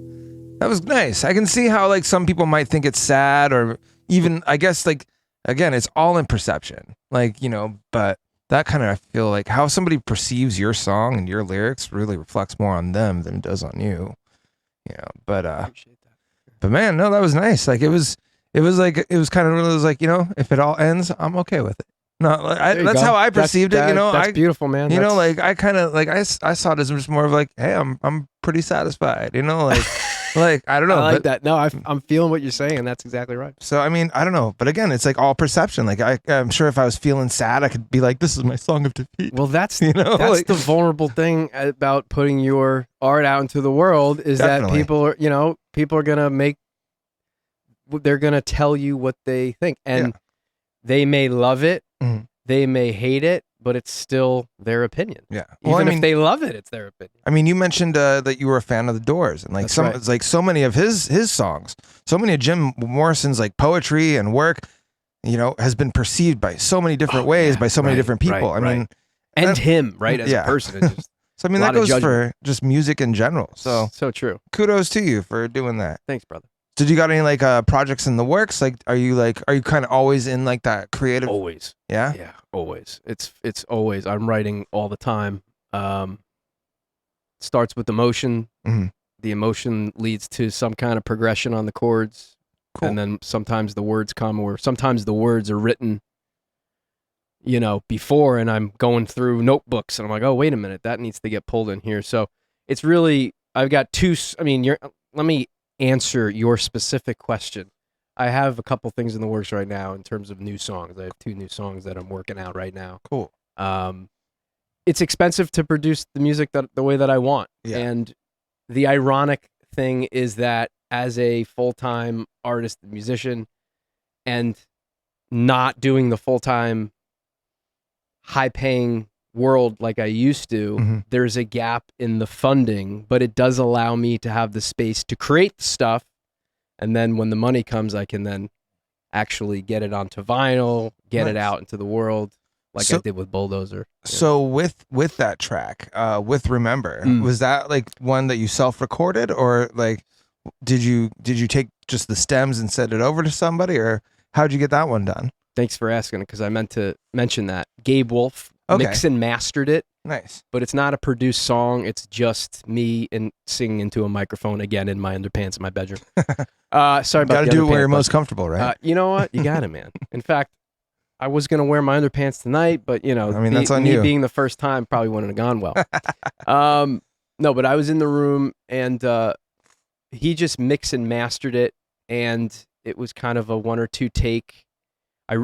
That was nice. I can see how like some people might think it's sad, or even, I guess, like, again, it's all in perception. Like, you know, but that kind of, I feel like how somebody perceives your song and your lyrics really reflects more on them than it does on you. You know, but man, no, that was nice. Like it was kind of one of those, like, you know, if it all ends, I'm okay with it. No, that's how I perceived it. You know, that's beautiful, man. You know, like I kind of like I saw it as just more of like, hey, I'm pretty satisfied. You know, like like I don't know. I like that. No, I'm feeling what you're saying, and that's exactly right. So I mean, I don't know, but again, it's like all perception. Like I'm sure if I was feeling sad, I could be like, this is my song of defeat. Well, that's you know, that's like, the vulnerable thing about putting your art out into the world is Definitely. that people are, you know, people are gonna they're gonna tell you what they think, and they may love it, Mhm. they may hate it, but it's still their opinion. Yeah. Even Well, I mean, if they love it, it's their opinion. I mean, you mentioned that you were a fan of the Doors, and like That's right. it's like so many of his songs, so many of Jim Morrison's like poetry and work, you know, has been perceived by so many different ways by so many Right, different people. right, I mean, right. And that- him, right, as yeah. a person. It's just so I mean, a that lot of goes for judgment. just music in general. So so true. kudos to you for doing that. Thanks, brother. Did you got any like projects in the works? Like, are you kind of always in like that creative? Always. Yeah. Yeah, always. It's always. I'm writing all the time. Starts with emotion, Mhm. the emotion leads to some kind of progression on the chords. Cool. And then sometimes the words come, or sometimes the words are written, before, and I'm going through notebooks and I'm like, oh, wait a minute, that needs to get pulled in here. So it's really, I've got let me answer your specific question. I have a couple things in the works right now in terms of new songs. I have 2 new songs that I'm working out right now. Cool. It's expensive to produce the music the way that I want. Yeah. And the ironic thing is that as a full-time artist and musician and not doing the full-time high-paying world like I used to, there's a gap in the funding, but it does allow me to have the space to create the stuff. And then when the money comes, I can then actually get it onto vinyl, get it out into the world like I did with Bulldozer. So with that track, with Remember, was that like one that you self-recorded, or like did you take just the stems and send it over to somebody, or how'd you get that one done? Thanks for asking, because I meant to mention that. Gabe Wolf mixed and mastered it. Nice. But it's not a produced song. It's just me and singing into a microphone again in my underpants in my bedroom. Sorry about Gotta the do it where you're underpants, most comfortable, right? you know what? You got it, man. In fact, I was going to wear my underpants tonight, but that's on me you. being the first time probably wouldn't have gone well. No, but I was in the room and he just mixed and mastered it, and it was kind of a 1 or 2 take.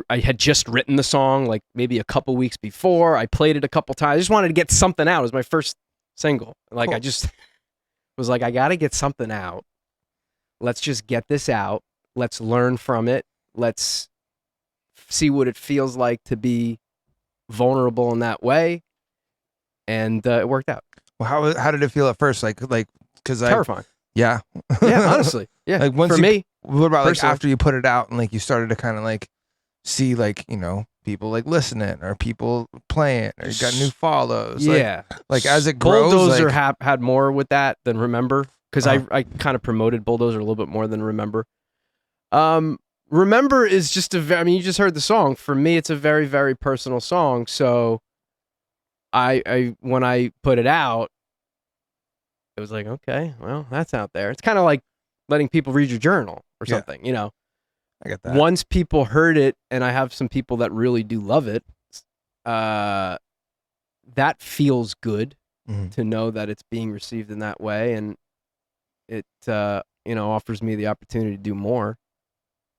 I had just written the song like maybe a couple weeks before. I played it a couple times. I just wanted to get something out. It was my first single. Like, cool. I just was like, I got to get something out. Let's just get this out. Let's learn from it. Let's see what it feels like to be vulnerable in that way. And it worked out. Well, how did it feel at first? Like, because terrifying. Yeah. Yeah, honestly. Yeah. Like once for me. What about like personally, after you put it out and like you started to kind of like see like, people like listening or people playing or you got new follows? Yeah. Like as it grows. Bulldozer like, had more with that than Remember, because I kind of promoted Bulldozer a little bit more than Remember. Remember is just you just heard the song. For me, it's a very, very personal song. So I when I put it out, it was like, okay, well, that's out there. It's kind of like letting people read your journal or something, I get that. Once people heard it, and I have some people that really do love it, that feels good to know that it's being received in that way, and it offers me the opportunity to do more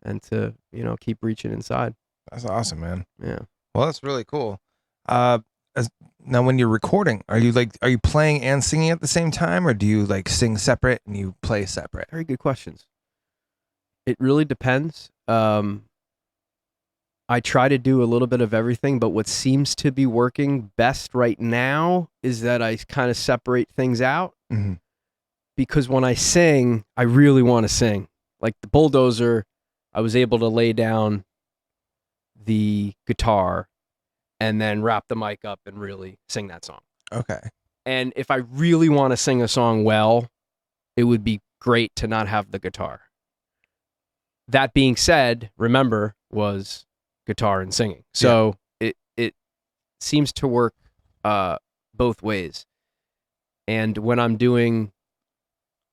and to keep reaching inside. That's awesome, man. Yeah. Well, that's really cool. Now, when you're recording, are you playing and singing at the same time, or do you like sing separate and you play separate? Very good questions. It really depends. I try to do a little bit of everything, but what seems to be working best right now is that I kind of separate things out. Because when I sing, I really want to sing. Like the Bulldozer, I was able to lay down the guitar and then wrap the mic up and really sing that song. Okay. And if I really want to sing a song well, it would be great to not have the guitar. That being said, Remember was guitar and singing. So it seems to work both ways. And when I'm doing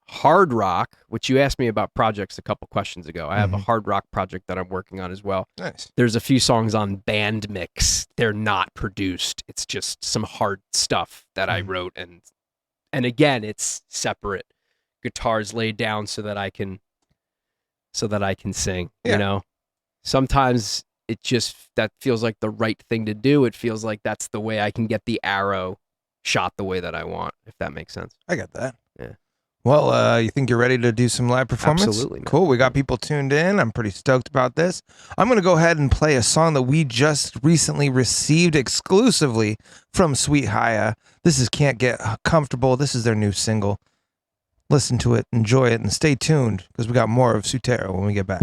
hard rock, which you asked me about projects a couple questions ago, I have a hard rock project that I'm working on as well. Nice. There's a few songs on Band Mix. They're not produced. It's just some hard stuff that I wrote, and again, it's separate. Guitars laid down so that I can sing. Yeah. Sometimes that feels like the right thing to do. It feels like that's the way I can get the arrow shot the way that I want, if that makes sense. I get that. Yeah. Well, you think you're ready to do some live performance? Absolutely, man. Cool. We got people tuned in. I'm pretty stoked about this. I'm going to go ahead and play a song that we just recently received exclusively from Sweet Haya. This is Can't Get Comfortable. This is their new single. Listen to it, enjoy it, and stay tuned because we got more of Tera when we get back.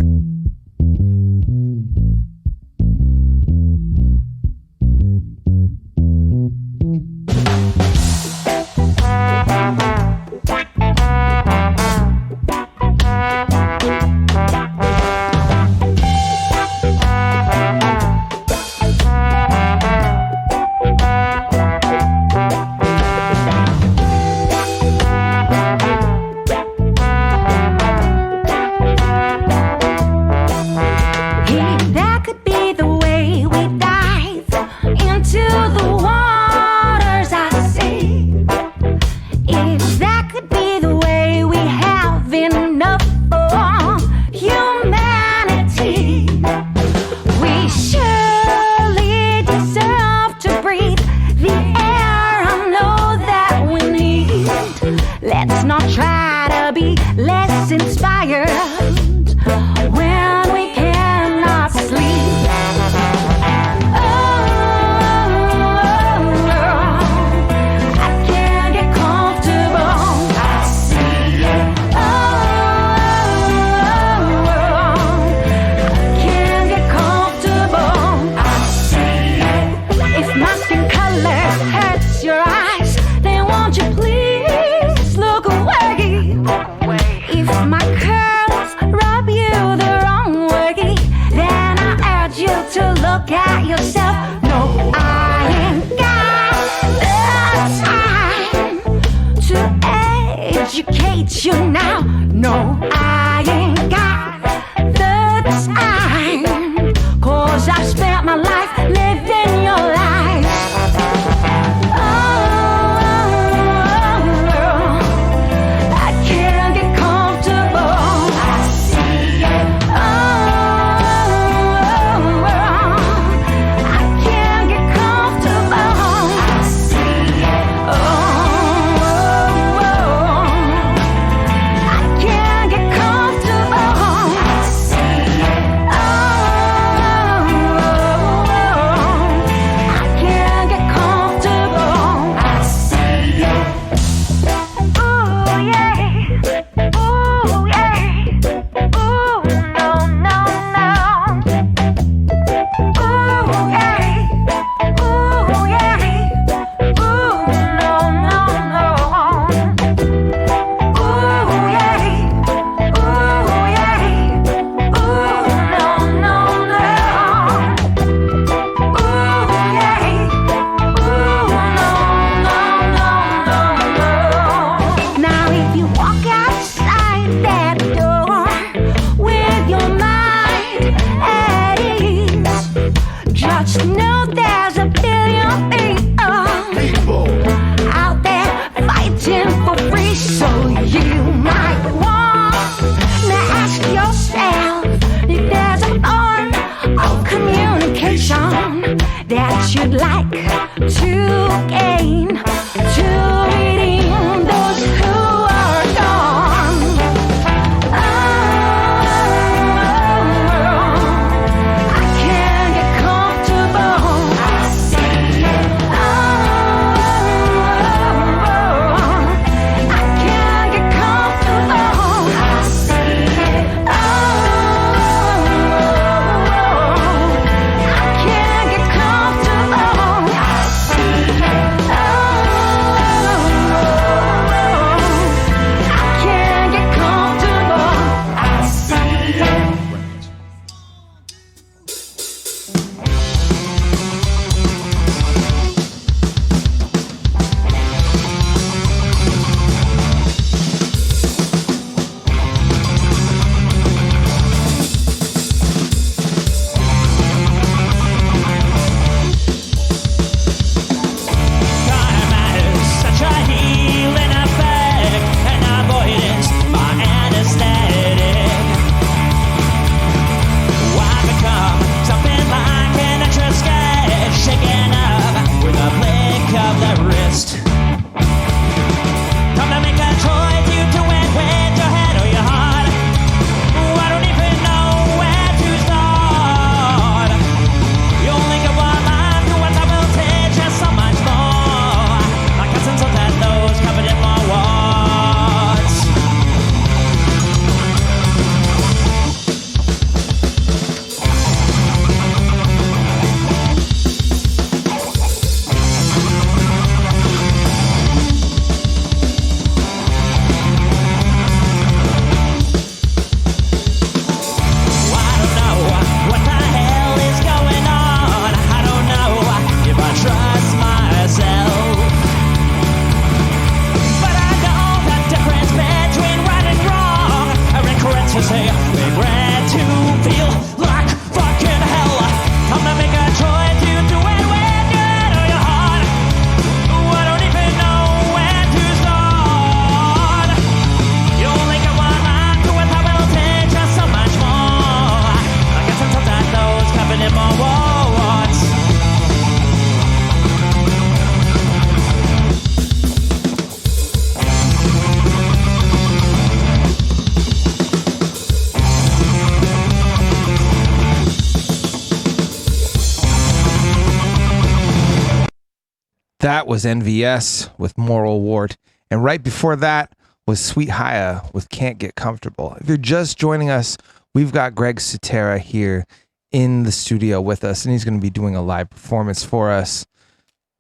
That was NVS with Moral Wart. And right before that was Sweet Haya with Can't Get Comfortable. If you're just joining us, we've got Greg Tera here in the studio with us, and he's going to be doing a live performance for us.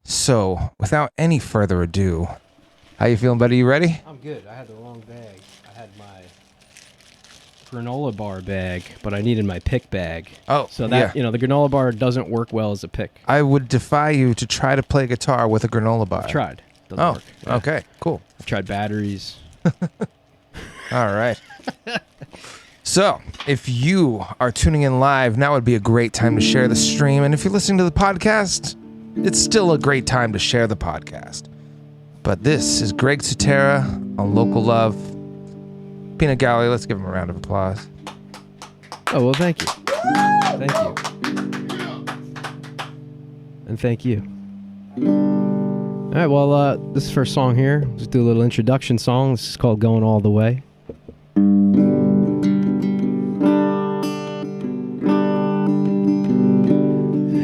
So without any further ado, how you feeling, buddy? You ready? I'm good. I had the wrong bag. I had my granola bar bag, but I needed my pick bag. Oh, so that the granola bar doesn't work well as a pick. I would defy you to try to play guitar with a granola bar. I've tried. Doesn't work. Yeah. Okay, cool. I've tried batteries. All right. So, if you are tuning in live, now would be a great time to share the stream. And if you're listening to the podcast, it's still a great time to share the podcast. But this is Greg Tera on Local Love. Peanut Gallery, let's give him a round of applause. Oh, well, thank you. Thank you. And thank you. All right, well, this is the first song here. Let's do a little introduction song. This is called Going All the Way.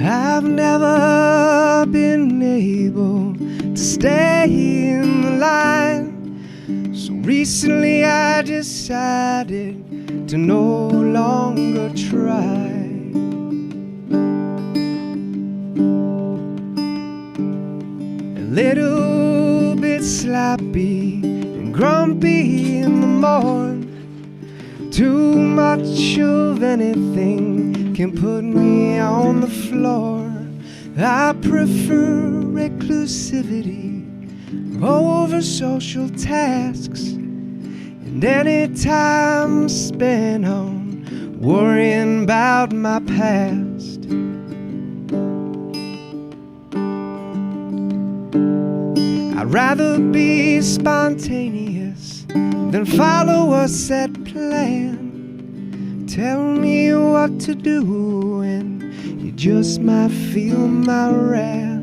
I've never been able to stay in the line, so recently I decided to no longer try. A little bit sloppy and grumpy in the morning. Too much of anything can put me on the floor. I prefer reclusivity over social tasks, and any time spent on worrying about my past. I'd rather be spontaneous than follow a set plan. Tell me what to do and you just might feel my wrath.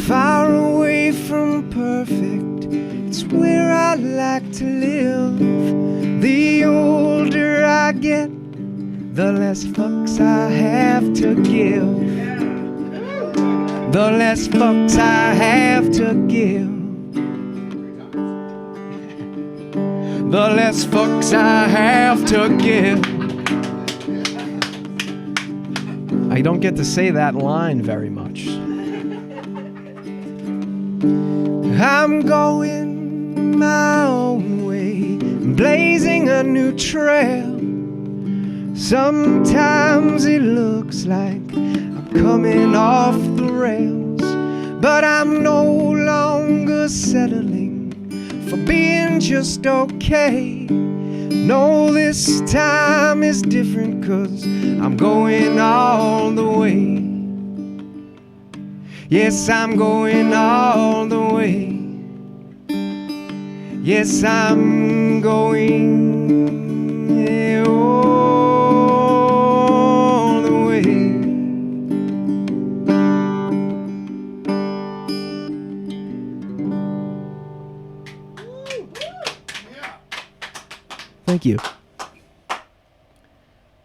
Far away from perfect, it's where I like to live. The older I get, the less fucks I have to give. The less fucks I have to give. The less fucks I have to give. I don't get to say that line very much. I'm going my own way, blazing a new trail. Sometimes it looks like I'm coming off the rails, but I'm no longer settling for being just okay. No, this time is different, 'cause I'm going all the way. Yes, I'm going all the way. Yes, I'm going all the way. Thank you.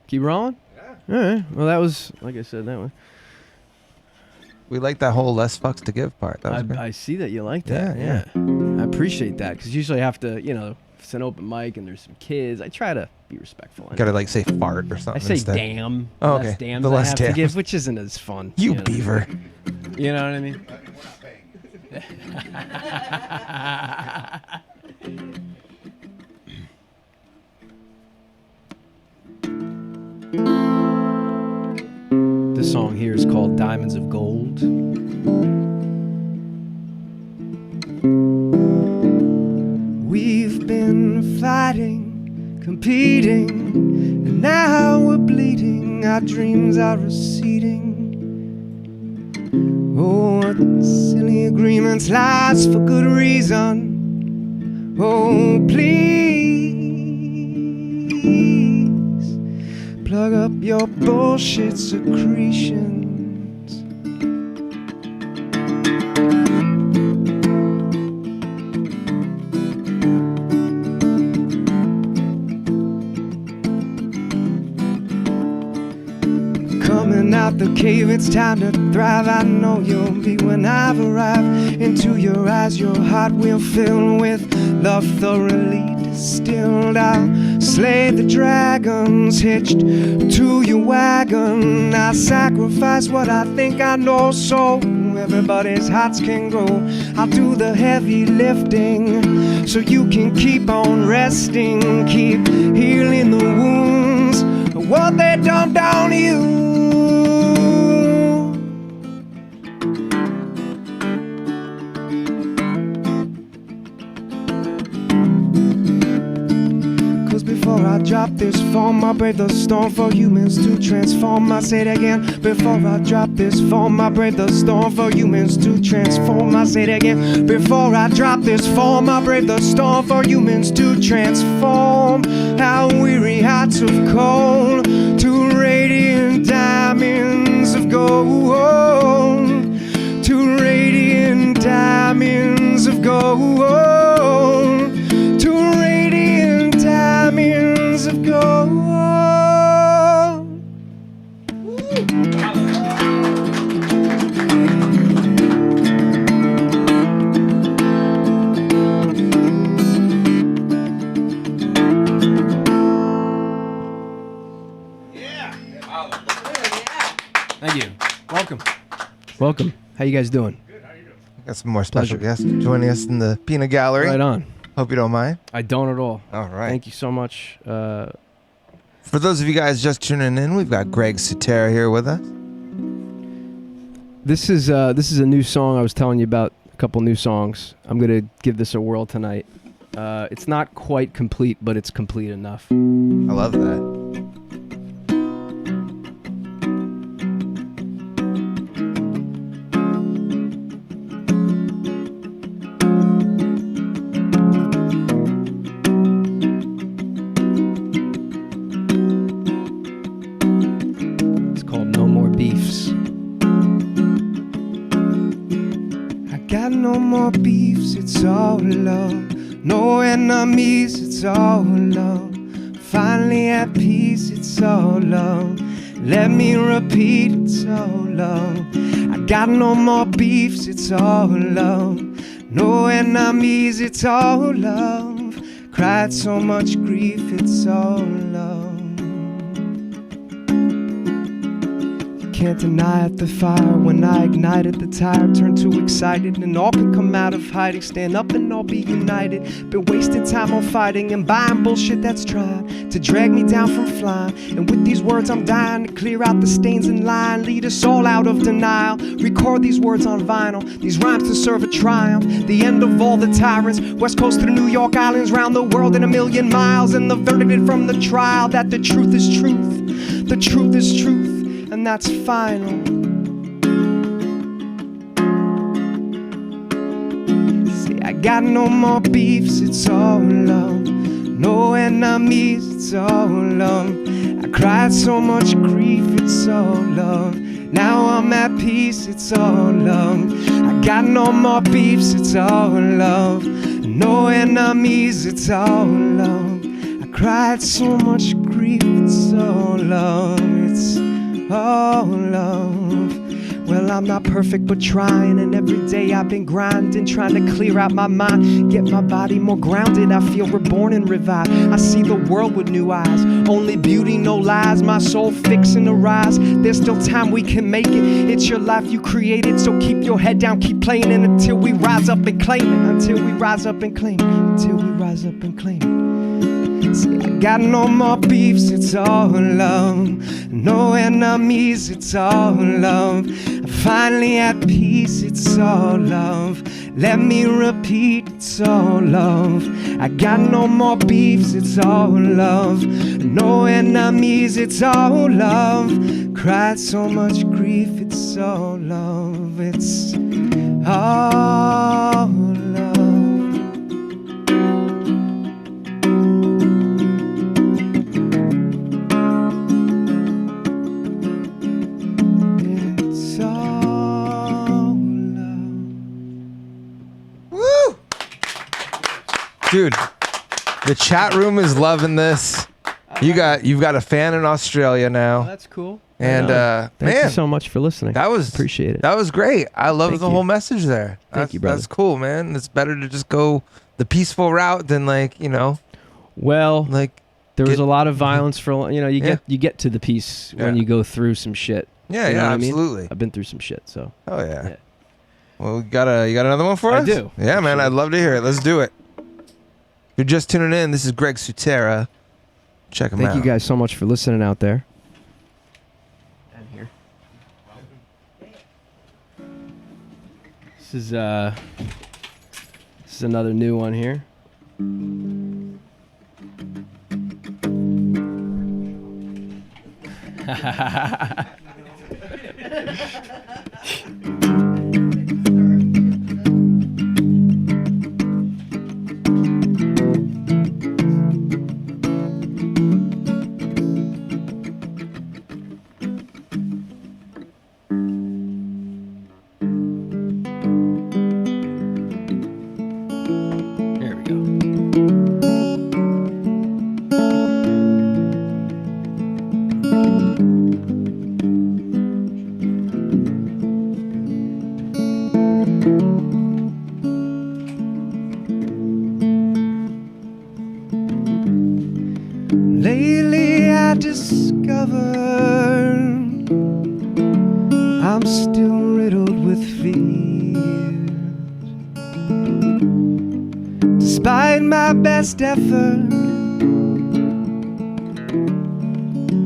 Keep rolling? Yeah. All right. Well, that was, like I said, that one. We like that whole less fucks to give part. That was great. I see that you like that. Yeah. I appreciate that, because usually I have to, if it's an open mic and there's some kids, I try to be respectful. Gotta like say fart or something. I say instead. damn. Oh, Less okay. dams The I less have dams. to give, which isn't as fun. You beaver. You know what I mean? This song here is called Diamonds of Gold. We've been fighting, competing, and now we're bleeding. Our dreams are receding. Oh, what silly agreements last for good reason. Oh, please plug up your bullshit secretions. Coming Crawling out the cave, it's time to thrive. I know you'll be when I've arrived. Into your eyes, your heart will fill with love thoroughly distilled. I'll slay the dragons hitched to your wagon. I sacrifice what I think I know so everybody's hearts can grow. I'll do the heavy lifting so you can keep on resting. Keep healing the wounds of what they done down to you. 'Cause before I drop this form, I brave the storm for humans to transform. I say it again. Before I drop this form, I brave the storm for humans to transform. I say it again. Before I drop this form, I brave the storm for humans to transform. How weary hearts of coal to radiant diamonds of gold. To radiant diamonds of gold. To radiant diamonds of gold. Thank you. Welcome. Welcome. How you guys doing? Got some more special guests joining us in the Peanut Gallery. Right on. Hope you don't mind. I don't at all. All right. Thank you so much. For those of you guys just tuning in, we've got Greg Tera here with us. This is a new song I was telling you about. A couple new songs. I'm gonna give this a whirl tonight. It's not quite complete, but it's complete enough. I love that. It's called No More Beefs. I got no more beefs, it's all love. No enemies, it's all love. Finally at peace, it's all love. Let me repeat, it's all love. I got no more beefs, it's all love. No enemies, it's all love. Cried so much grief, it's all love. Can't deny it, the fire. When I ignited, the tire turned too excited, and all can come out of hiding. Stand up and all be united. Been wasting time on fighting and buying bullshit that's trying to drag me down from flying. And with these words I'm dying to clear out the stains in line. Lead us all out of denial. Record these words on vinyl. These rhymes to serve a triumph. The end of all the tyrants. West coast to the New York Islands. Round the world in a million miles. And the verdict from the trial that the truth is truth. The truth is truth. And that's final. See, I got no more beefs, it's all love. No enemies, it's all love. I cried so much grief, it's all love. Now I'm at peace, it's all love. I got no more beefs, it's all love. No enemies, it's all love. I cried so much grief, it's all love. It's oh, love. Well, I'm not perfect, but trying. And every day I've been grinding, trying to clear out my mind, get my body more grounded. I feel reborn and revived. I see the world with new eyes. Only beauty, no lies. My soul fixing to rise. There's still time, we can make it. It's your life you created, so keep your head down, keep playing it until we rise up and claim it. Until we rise up and claim it. Until we rise up and claim it. See, I got no more beefs, it's all love. No enemies, it's all love. I'm finally at peace, it's all love. Let me repeat, it's all love. I got no more beefs, it's all love. No enemies, it's all love. Cried so much grief, it's all love. It's all love. Dude, the chat room is loving this. You've got a fan in Australia now. That's cool. And Thank man, you so much for listening. that was Appreciate it. That was great. I love Thank the you. whole message there. Thank you, brother. That's cool, man. It's better to just go the peaceful route than Well, like there was get- a lot of violence for you get to the peace when Yeah. you go through some shit. yeah, You know yeah, what I mean? absolutely. I've been through some shit, so Oh yeah. Yeah. Well, you got another one for I us? do. Yeah, man. Actually. I'd love to hear it. Let's do it. If you're just tuning in, this is Greg Sutera. Check him out. thank you guys so much for listening out there. And here. This is another new one here. Here we go. Lately I discovered I'm still riddled with fear. Despite my best effort,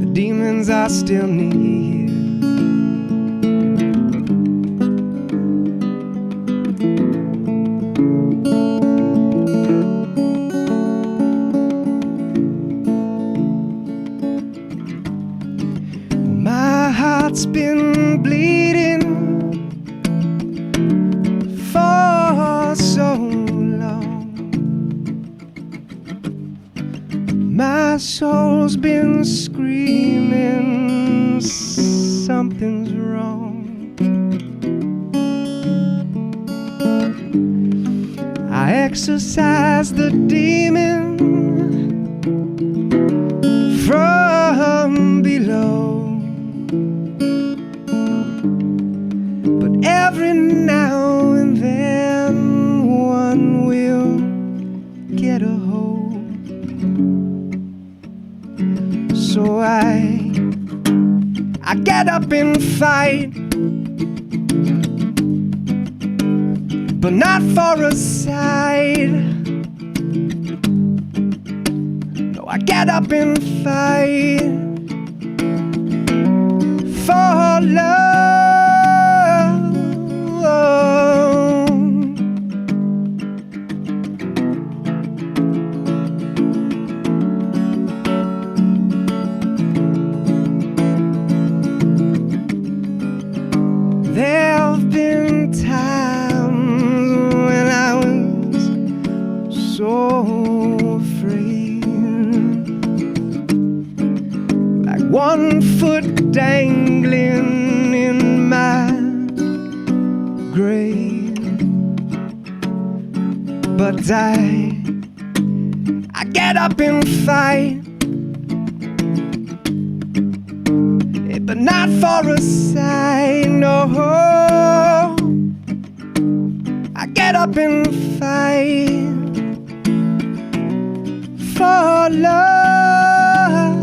the demons are still near. My heart's been bleeding for so long. My soul's been screaming something's wrong. I exorcise the demon from below. But every now and then one will get a hold. So I get up and fight, but not for a side. No, I get up and fight for love. There've been times when I was so afraid, like one foot dangling in my grave. But I get up and fight, but not for a sign, no. I get up and fight for love.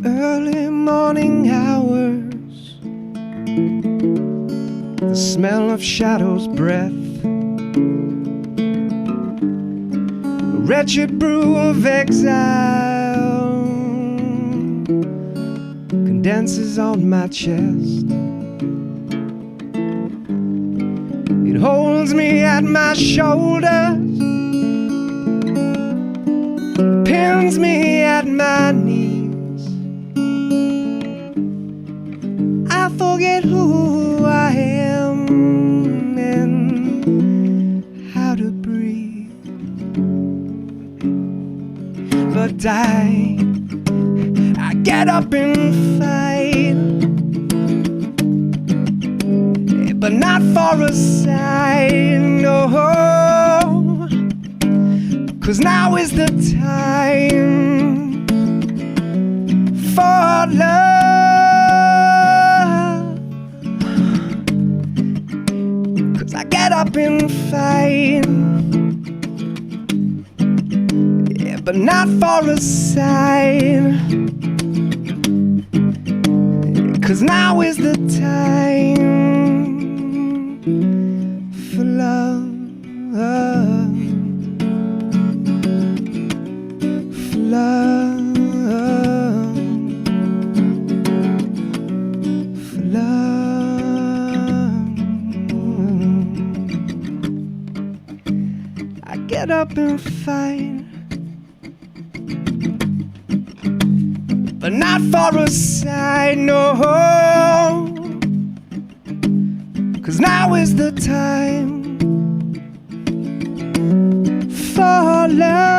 Early morning hours, the smell of shadows' breath, a wretched brew of exile condenses on my chest. It holds me at my shoulders, pins me at my knees. I forget who I am and how to breathe. But I get up and fight, but not for a sign, no. 'Cause now is the time for love. 'Cause I get up and fight, yeah, but not for a sign. 'Cause now is the time for love. For love. For love. I get up and fight, but not for a sign, no. 'Cause now is the time for love.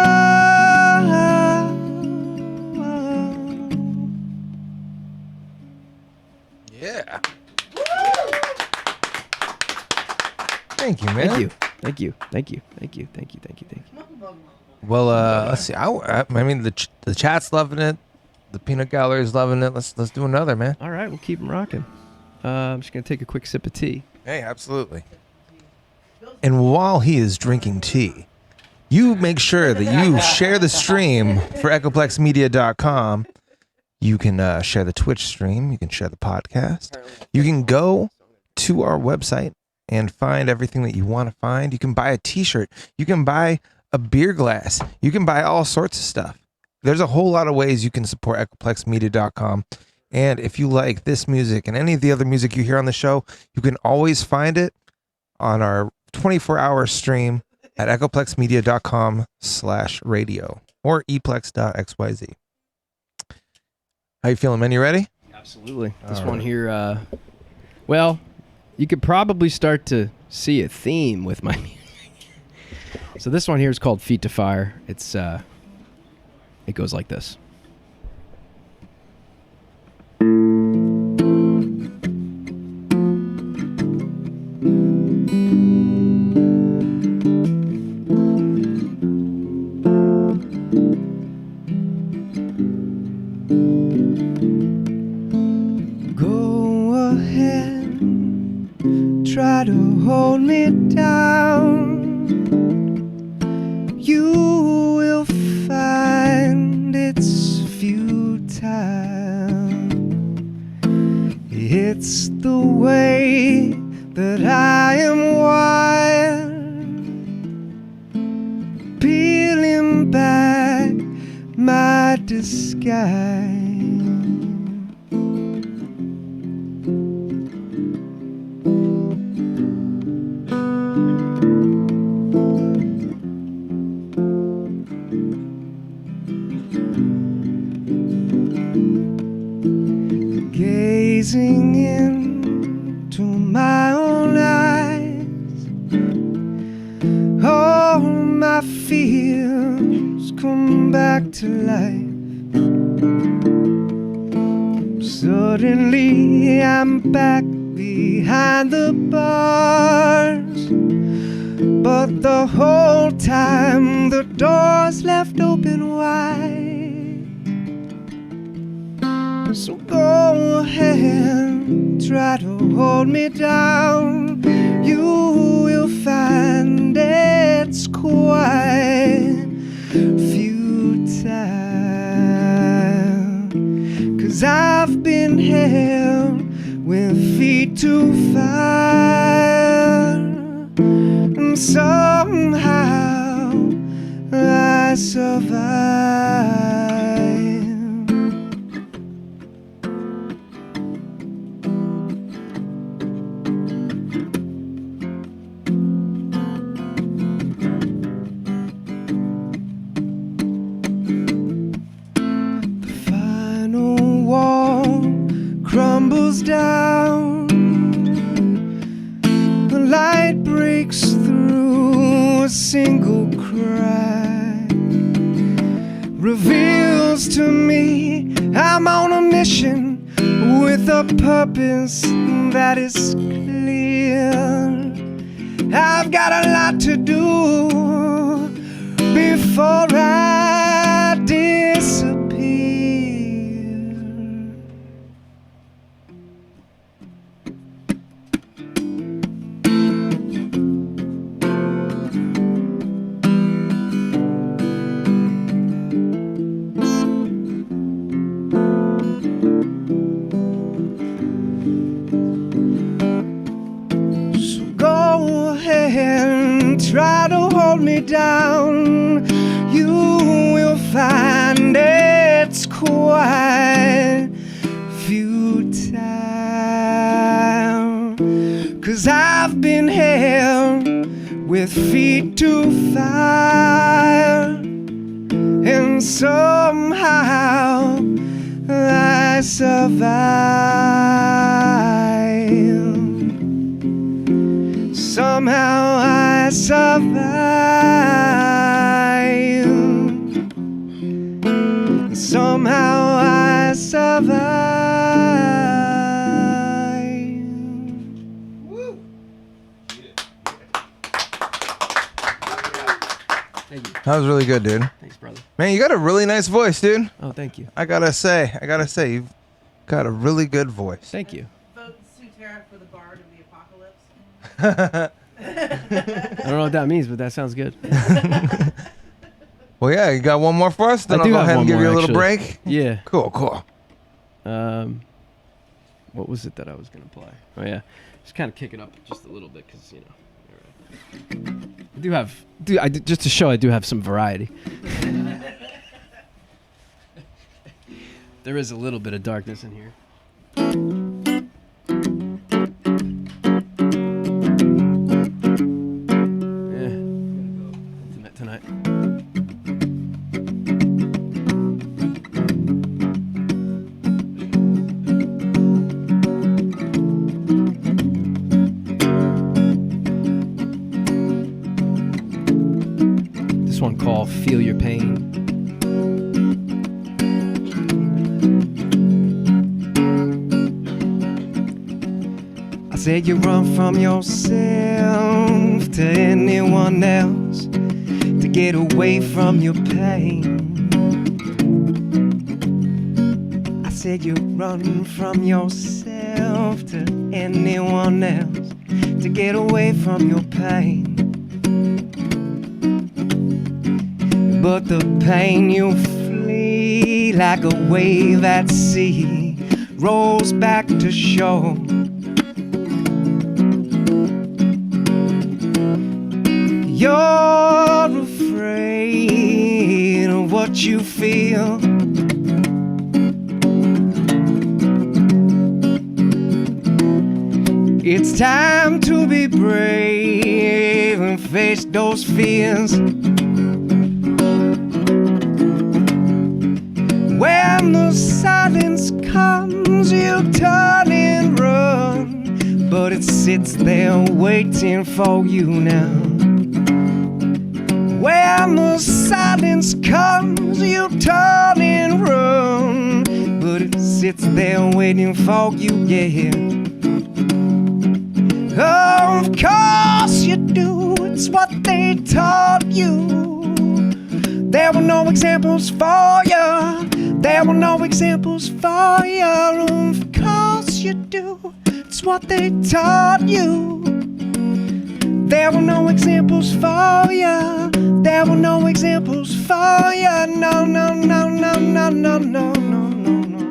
Yeah. Thank you, man. Thank you. Thank you. Thank you. Thank you. Thank you. Thank you. Thank you. Well, let's see. I mean, the chat's loving it. The peanut gallery's loving it. Let's do another, man. All right, we'll keep them rocking. I'm just gonna take a quick sip of tea. Hey, absolutely. And while he is drinking tea, you make sure that you share the stream for echoplexmedia.com. You can share the Twitch stream. You can share the podcast. You can go to our website and find everything that you want to find. You can buy a t-shirt. You can buy a beer glass. You can buy all sorts of stuff. There's a whole lot of ways you can support echoplexmedia.com. And if you like this music and any of the other music you hear on the show, you can always find it on our 24-hour stream at echoplexmedia.com/radio or eplex.xyz. How you feeling, man? You ready? Absolutely. This All one right. here, well, you could probably start to see a theme with my music. So this one here is called Feet to Fire. It's it goes like this. Go ahead, try to hold me down. You will find it's futile. It's the way that I am wired, peeling back my disguise. Gazing into my own eyes, all my fears come back to life. Suddenly I'm back behind the bars, but the whole time the door's left open wide. So go ahead, try to hold me down. You will find it's quite futile. 'Cause I've been held with feet to fire, and somehow I survive. Crumbles down, the light breaks through a single crack, reveals to me I'm on a mission with a purpose that is clear. I've got a lot to do before I disappear. Try to hold me down, you will find it's quite futile. 'Cause I've been held with feet to fire, and somehow I survive. Somehow I survive. Somehow I survive. Woo. Thank you. That was really good, dude. Thanks, brother. Man, you got a really nice voice, dude. Oh, thank you. I gotta say, you've got a really good voice. Thank you. Vote Sue Tera for the Bard of the Apocalypse. I don't know what that means, but that sounds good. Well, yeah, you got one more for us? Then I I'll do go have ahead and one give you a more, little actually. break. Yeah. Cool. What was it that I was gonna play? Oh yeah, just kind of kick it up just a little bit because just to show I do have some variety. There is a little bit of darkness in here. Yeah, intimate tonight. This one called Feel Your Pain. I said you run from yourself to anyone else to get away from your pain. I said you run from yourself to anyone else to get away from your pain. But the pain you flee like a wave at sea rolls back to shore. You're afraid of what you feel. It's time to be brave and face those fears. When the silence comes, you turn and run, but it sits there waiting for you now. When the silence comes, you turn and run, but it sits there waiting for you, yeah. Of course you do, it's what they taught you. There were no examples for you. There were no examples for you. Of course you do, it's what they taught you. There were no examples for you. There were no examples for you. No, no, no, no, no, no, no, no, no, no.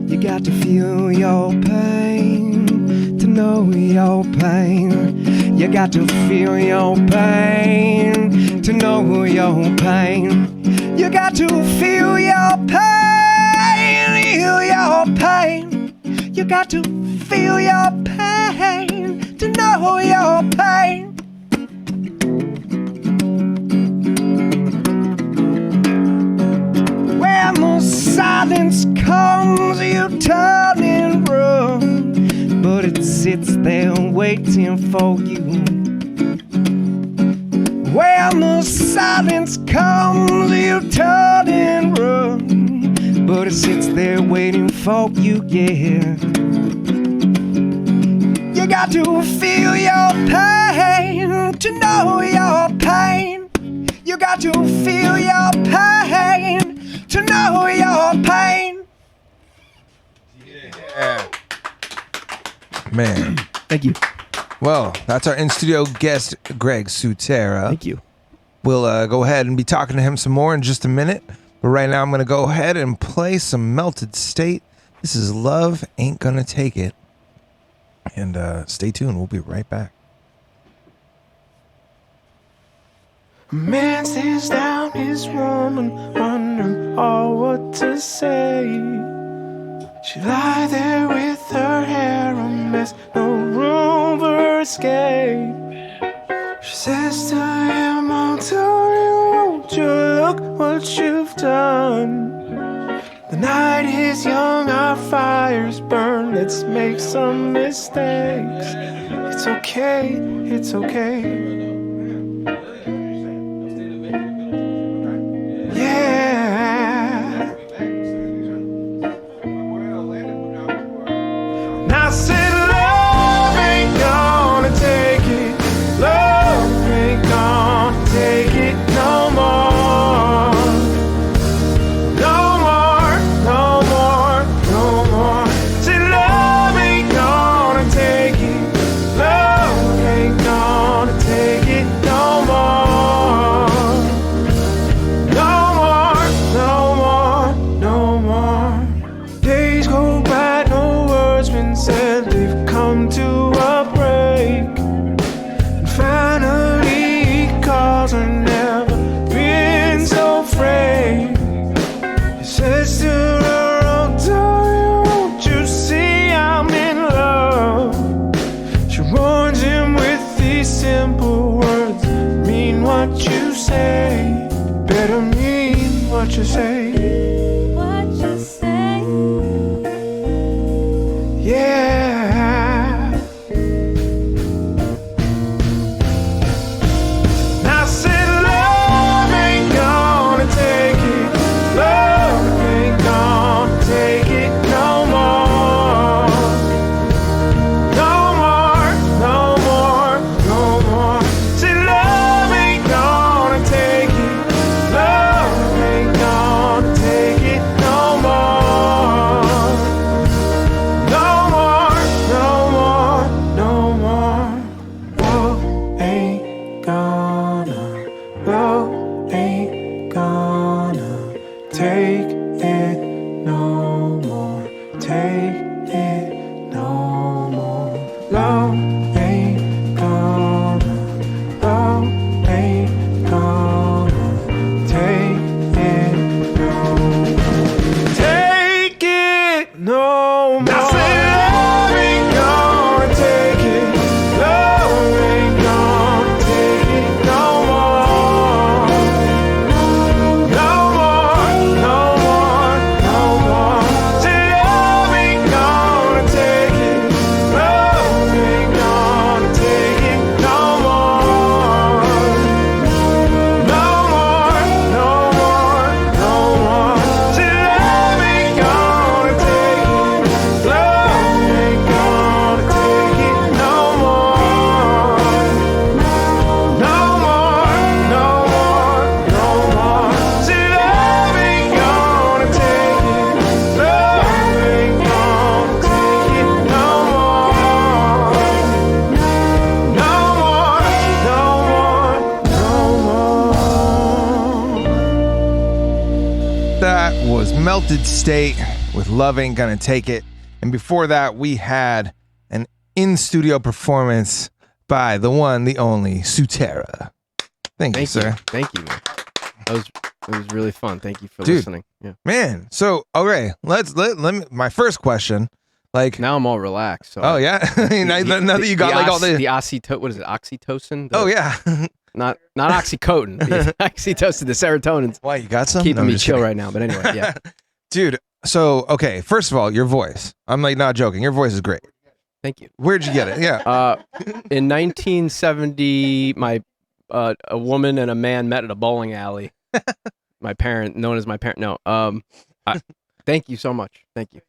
You got to feel your pain to know your pain. You got to feel your pain to know your pain. You got to feel your pain, feel your pain. You got to feel your pain to know your pain. When the silence comes, you turn and run, but it sits there waiting waiting for you. When the silence comes, you turn and run, but it sits there waiting for you, yeah. You got to feel your pain to know your pain. You got to feel your pain to know your pain. Yeah. Man. Thank you. Well, that's our in-studio guest, Greg Tera. Thank you. We'll go ahead and be talking to him some more in just a minute. But right now, I'm going to go ahead and play some Melted State. This is Love Ain't Gonna Take It. And stay tuned. We'll be right back. A man stares down his woman, wondering all what to say. She lie there with her hair a mess, no room for escape. She says to him, I'll tell you, won't you look what you've done. The night is young, our fires burn, let's make some mistakes. It's okay, it's okay. Yeah. And I said love ain't gonna take it. Love ain't gonna take it no more. No more, no more, no more. Said love ain't gonna take it. Love ain't gonna take it no more. No more, no more, no more. Days go by, no words been said. They've come to a break. And finally he calls her, never been so afraid. He says to her, oh darling, won't you see I'm in love? She warns him with these simple words, mean what you say. Better mean what you say. What you say? Yeah. And I said love ain't gonna take it. Love ain't gonna take it no more. No more, no more, no more. Said love ain't gonna take it. Love ain't gonna take it no more. No more, no more, no more. Love ain't gonna, love ain't gonna take it no more. Take it no more. Love ain't gonna, love ain't gonna take it no more. Take it no more. I said love ain't gonna take it. Love ain't gonna take it no more. No more, no more, no more. Said love ain't gonna take it. Love ain't gonna take it no more. No more, no more, no more. Said love ain't gonna take it. Love ain't gonna take it no more. No more, no more, no more. Said love ain't gonna take it. Love ain't gonna take it no more. No more, no more, no more. That was Melted State with Love Ain't Gonna Take It. And before that, we had an in-studio performance by the one, the only, Tera. Thank you, sir. Thank you, man. It was really fun. Thank you for Dude. listening. Yeah. Man, so, okay, let me, my first question, like, Now I'm all relaxed. So oh, yeah? now that you got, like, all the... what is it? Oxytocin? Oh, yeah. Not oxycodone. The oxytocin, the serotonin's Why, you got some? keeping No, I'm me just chill kidding. right now. But anyway, yeah. Dude, so, okay, first of all, your voice. I'm, like, not joking. Your voice is great. Thank you. Where'd you get it? Yeah. In 1970, a woman and a man met at a bowling alley. Known as my parent. No. Thank you so much. Thank you.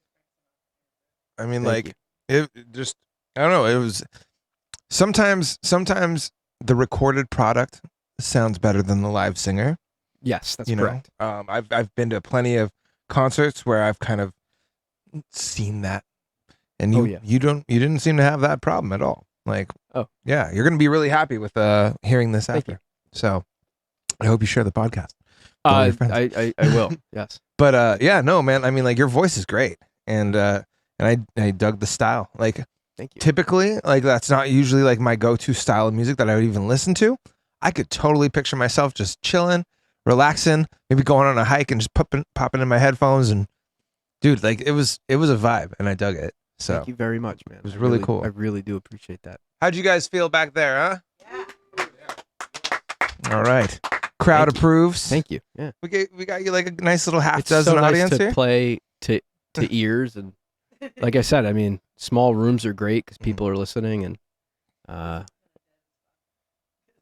I mean, Thank like, it just, I don't know. It was sometimes the recorded product sounds better than the live singer. Yes, that's you correct. know, I've been to plenty of concerts where I've kind of seen that, and you didn't seem to have that problem at all. Like, yeah, you're gonna be really happy with hearing this Thank after. you. So, I hope you share the podcast. with all your friends. I will. Yes. But yeah, no, man. I mean, like, your voice is great, and I dug the style. Like, Thank you. typically, like, that's not usually like my go-to style of music that I would even listen to. I could totally picture myself just chilling, relaxing, maybe going on a hike and just popping in my headphones, and dude, like, it was a vibe, and I dug it. So Thank you very much, man. It was really cool. I really do appreciate that. how'd you guys feel back there, huh? All right. Crowd approves. Thank you. Yeah. We got you like a nice little half It's dozen so nice audience to here. play to ears, and like I said, I mean, small rooms are great because people are listening, and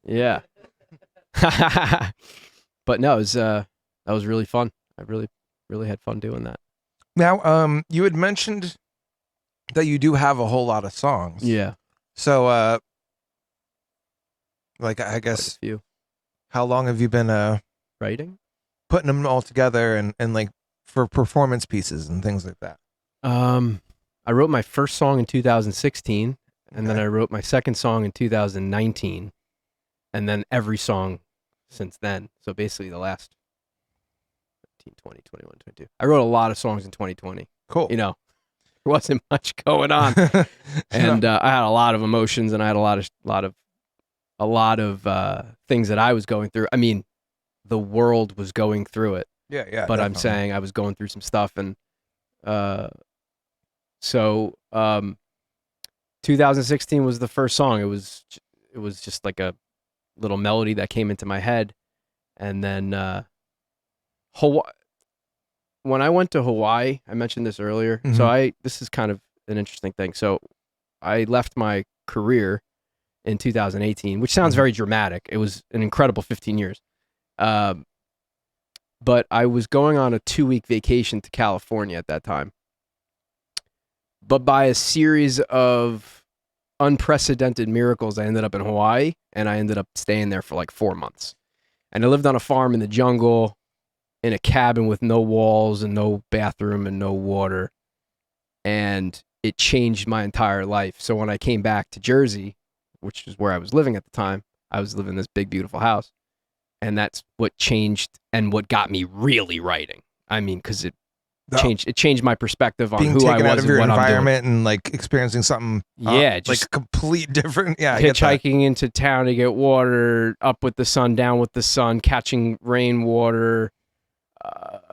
yeah. But no, that was really fun. I really had fun doing that. Now, you had mentioned that you do have a whole lot of songs. Yeah. So, like, I Quite a guess, few. how long have you been Writing? putting them all together and like for performance pieces and things like that? I wrote my first song in 2016, and then Okay. I wrote my second song in 2019, and then every song since then. So basically the last 19, 20, 21, 22. I wrote a lot of songs in 2020. Cool. You know, there wasn't much going on, and I had a lot of emotions, and I had a lot of things that I was going through. I mean, the world was going through it. yeah, yeah. But I'm definitely. saying I was going through some stuff, and so 2016 was the first song. It was just like a little melody that came into my head, and then Hawaii. When I went to Hawaii, I mentioned this earlier. So this is kind of an interesting thing. So I left my career in 2018, which sounds very dramatic. It was an incredible 15 years. But I was going on a 2-week vacation to California at that time. But by a series of unprecedented miracles, I ended up in Hawaii, and I ended up staying there for like 4 months. And I lived on a farm in the jungle, in a cabin with no walls and no bathroom and no water. And it changed my entire life. So when I came back to Jersey, which is where I was living at the time, I was living in this big, beautiful house. And that's what changed and what got me really writing. I mean, because it changed my perspective on being who I taken was out of and your what I'm doing. environment and like experiencing something. Yeah, like just complete different. Yeah, I get that. hitchhiking into town to get water, up with the sun, down with the sun, catching rainwater,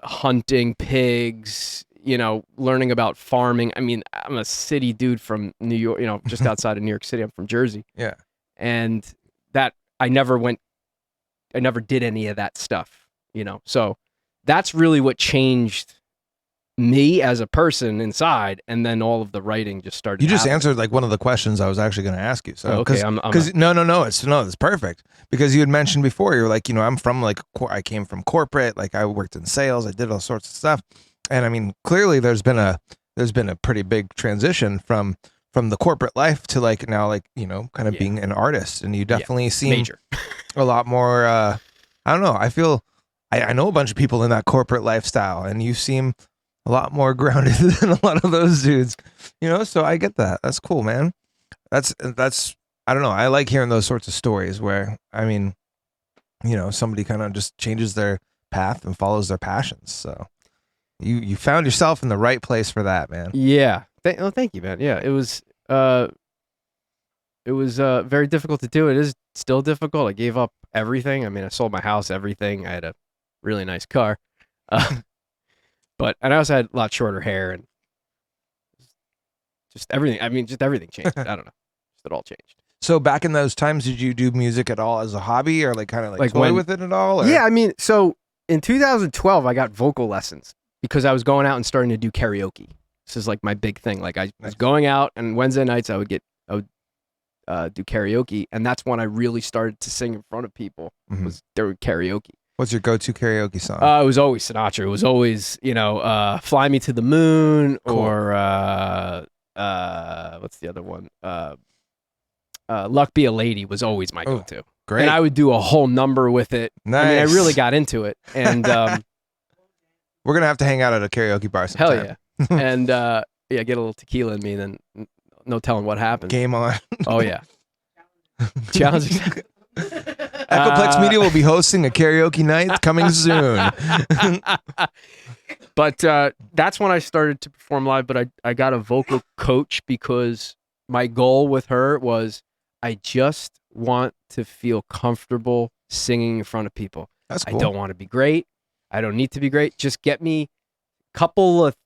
hunting pigs, you know, learning about farming. I mean, I'm a city dude from New York, you know, just outside of New York City. I'm from Jersey. Yeah. And that I never did any of that stuff, you know. So that's really what changed me as a person inside, and then all of the writing just started. You just happening. answered like one of the questions I was actually going to ask you. So, Okay, because no, it's perfect. Because you had mentioned before, you were like, you know, I'm from like, I came from corporate, like I worked in sales, I did all sorts of stuff, and I mean, clearly there's been a pretty big transition from the corporate life to like now, like, you know, kind of being an artist, and you definitely seem major. a lot more. I don't know. I feel I know a bunch of people in that corporate lifestyle, and you seem a lot more grounded than a lot of those dudes, you know? So I get that. That's cool, man. That's, I don't know. I like hearing those sorts of stories where, I mean, you know, somebody kind of just changes their path and follows their passions. So you found yourself in the right place for that, man. Yeah. Thank you, man. Yeah, it was very difficult to do. It is still difficult. I gave up everything. I mean, I sold my house, everything. I had a really nice car. And I also had a lot shorter hair, and just everything. I mean, just everything changed. I don't know. Just it all changed. So back in those times, did you do music at all as a hobby, or like kind of like toy with it at all? Or? Yeah, I mean, so in 2012, I got vocal lessons because I was going out and starting to do karaoke. This is like my big thing. Like I was going out, and Wednesday nights I would do karaoke, and that's when I really started to sing in front of people. Was during karaoke. What's your go-to karaoke song? It was always Sinatra. It was always, Fly Me to the Moon, or what's the other one? Luck Be a Lady was always my go-to. Great. And I would do a whole number with it. Nice. I mean, I really got into it. And we're going to have to hang out at a karaoke bar sometime. hell yeah. And get a little tequila in me, then no telling what happens. Game on. Oh, yeah. Challenge. Echoplex Media will be hosting a karaoke night coming soon. But that's when I started to perform live, but I got a vocal coach because my goal with her was I just want to feel comfortable singing in front of people. That's cool. I don't want to be great. I don't need to be great. Just get me a couple of,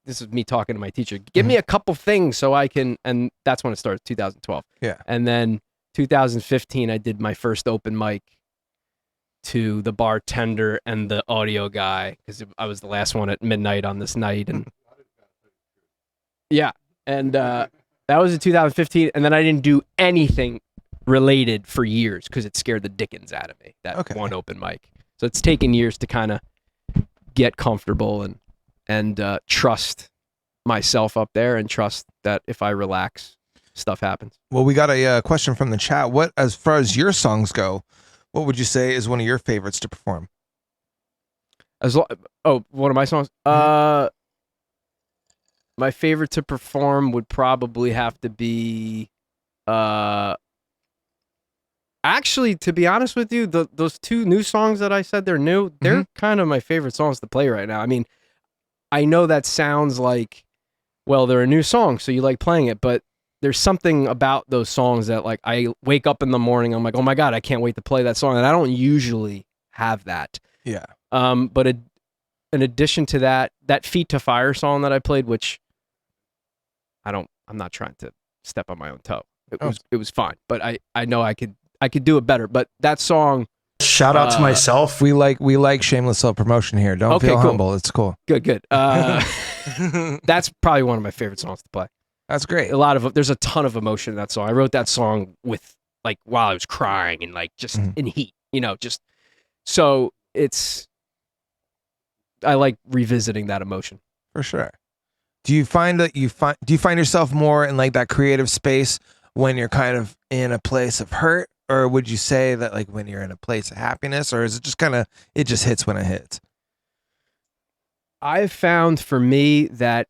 this is me talking to my teacher, give me a couple things so I can, and that's when it started, 2012. Yeah. And then 2015, I did my first open mic to the bartender and the audio guy because I was the last one at midnight on this night. And yeah. And that was in 2015. And then I didn't do anything related for years because it scared the dickens out of me, that one open mic. So it's taken years to kind of get comfortable and trust myself up there and trust that if I relax, stuff happens. Well, we got a question from the chat. What, as far as your songs go, what would you say is one of your favorites to perform? One of my songs? My favorite to perform would probably have to be actually, to be honest with you, those two new songs that I said they're new, they're kind of my favorite songs to play right now. I mean, I know that sounds like, well, they're a new song, so you like playing it, but there's something about those songs that, like, I wake up in the morning, I'm like, oh my God, I can't wait to play that song. And I don't usually have that. Yeah. But in addition to that Feet to Fire song that I played, which I'm not trying to step on my own toe. It was fine, but I know I could do it better. But that song, shout out to myself. We like shameless self-promotion here. Don't feel cool. humble. It's cool. Good. That's probably one of my favorite songs to play. That's great. There's a ton of emotion in that song. I wrote that song with, like, while I was crying and, like, just in heat, just so I like revisiting that emotion. For sure. Do you find that do you find yourself more in, like, that creative space when you're kind of in a place of hurt, or would you say that, like, when you're in a place of happiness, or is it just it just hits when it hits? I've found for me that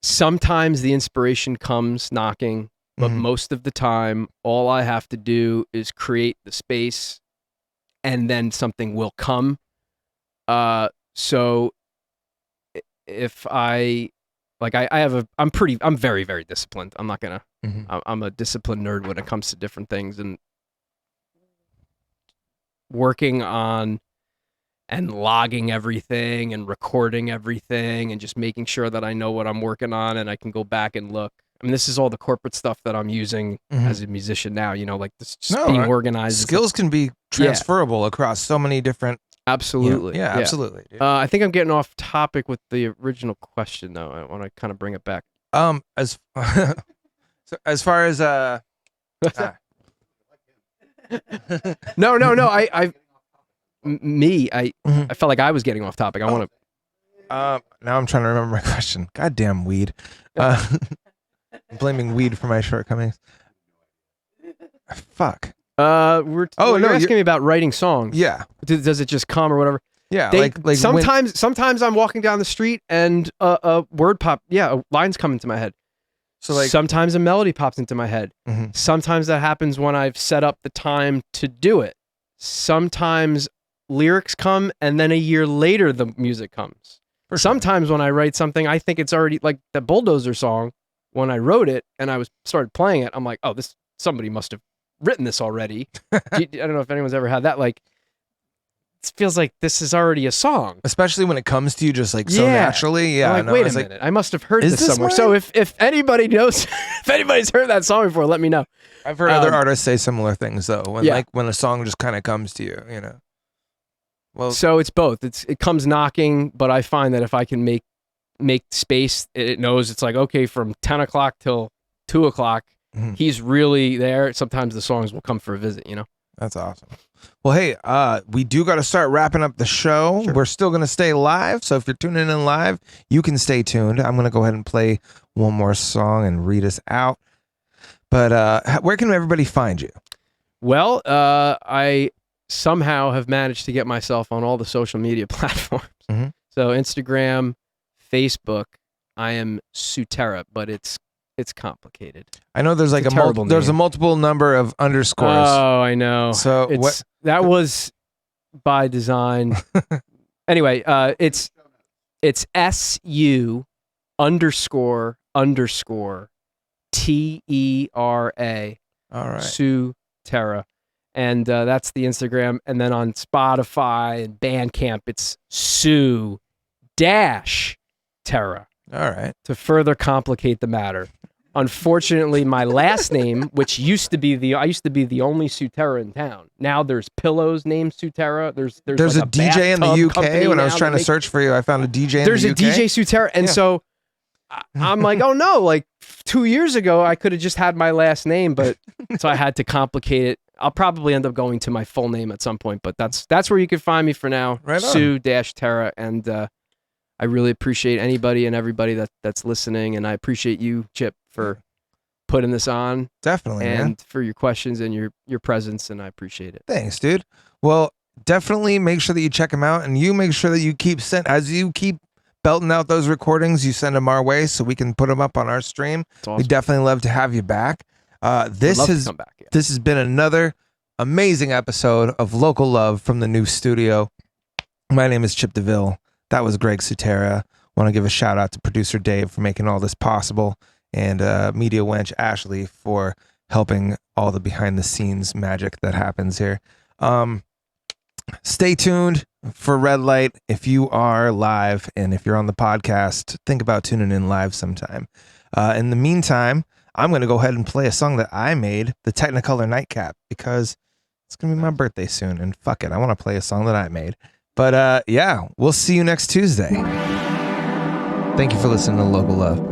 sometimes the inspiration comes knocking, but most of the time, all I have to do is create the space, and then something will come. So if I'm very, very disciplined. I'm not gonna, I'm a disciplined nerd when it comes to different things, and working on and logging everything and recording everything and just making sure that I know what I'm working on and I can go back and look. I mean, this is all the corporate stuff that I'm using as a musician now, like this just being organized. Skills can be transferable across so many different. Absolutely. Yeah, absolutely. I think I'm getting off topic with the original question though. I want to kind of bring it back. As far as No. I felt like I was getting off topic. I want to. Now I'm trying to remember my question. Goddamn weed. Blaming weed for my shortcomings. Fuck. You're asking me about writing songs. Yeah. Does it just come or whatever? Yeah. Sometimes I'm walking down the street and a word pop. Yeah, a line's come into my head. So, like, sometimes a melody pops into my head. Sometimes that happens when I've set up the time to do it. Sometimes lyrics come and then a year later the music comes. Sometimes when I write something, I think it's already, like the Bulldozer song. When I wrote it and I started playing it, I'm like, oh, somebody must have written this already. I don't know if anyone's ever had that. Like, it feels like this is already a song, especially when it comes to you just like so naturally. Yeah. I'm like, wait a minute, I must have heard this somewhere. So if anybody knows, if anybody's heard that song before, let me know. I've heard other artists say similar things though. When a song just kind of comes to you, Well, So it's both. It comes knocking, but I find that if I can make space, it knows it's like, okay, from 10 o'clock till 2 o'clock, he's really there. Sometimes the songs will come for a visit, you know? that's awesome. Well, hey, we do got to start wrapping up the show. Sure. We're still going to stay live. So if you're tuning in live, you can stay tuned. I'm going to go ahead and play one more song and read us out. But where can everybody find you? Well, I somehow have managed to get myself on all the social media platforms. Mhm. So Instagram, Facebook, I am Tera, but it's complicated. I know there's like It's a terrible there's a name. multiple number of underscores. Oh, I know. So that was by design. Anyway, it's SU __ TERA. All right. Sue Tera. And that's the Instagram. And then on Spotify and Bandcamp, it's Sue Tera, All right. to further complicate the matter. Unfortunately, my last name, which used to be I used to be the only Sue Tera in town. Now there's pillows named Sue Tera. There's There's like a DJ in the bathtub UK. company When I was now trying that to search for you, I found a DJ in there's the a UK. DJ Sue Tera. And Yeah. so I'm like, oh no, like 2 years ago, I could have just had my last name, but so I had to complicate it. I'll probably end up going to my full name at some point, but that's where you can find me for now. Right on. Sue-Tera. And I really appreciate anybody and everybody that's listening. And I appreciate you, Chip, for putting this on Definitely, man. and for your questions and your presence. And I appreciate it. Thanks, dude. Well, definitely make sure that you check them out, and you make sure that you keep as you keep belting out those recordings, you send them our way so we can put them up on our stream. It's awesome. We definitely love to have you back. This I'd love to has come back. Yeah. this has been another amazing episode of Local Love from the new studio. My name is Chip DeVille. That was Greg Sutera. Want to give a shout out to producer Dave for making all this possible, and media wench Ashley for helping all the behind the scenes magic that happens here. Stay tuned for Red Light. If you are live and if you're on the podcast, think about tuning in live sometime. In the meantime, I'm going to go ahead and play a song that I made, the Technicolor Nightcap, because it's going to be my birthday soon. And fuck it, I want to play a song that I made. But yeah, we'll see you next Tuesday. Thank you for listening to Local Love.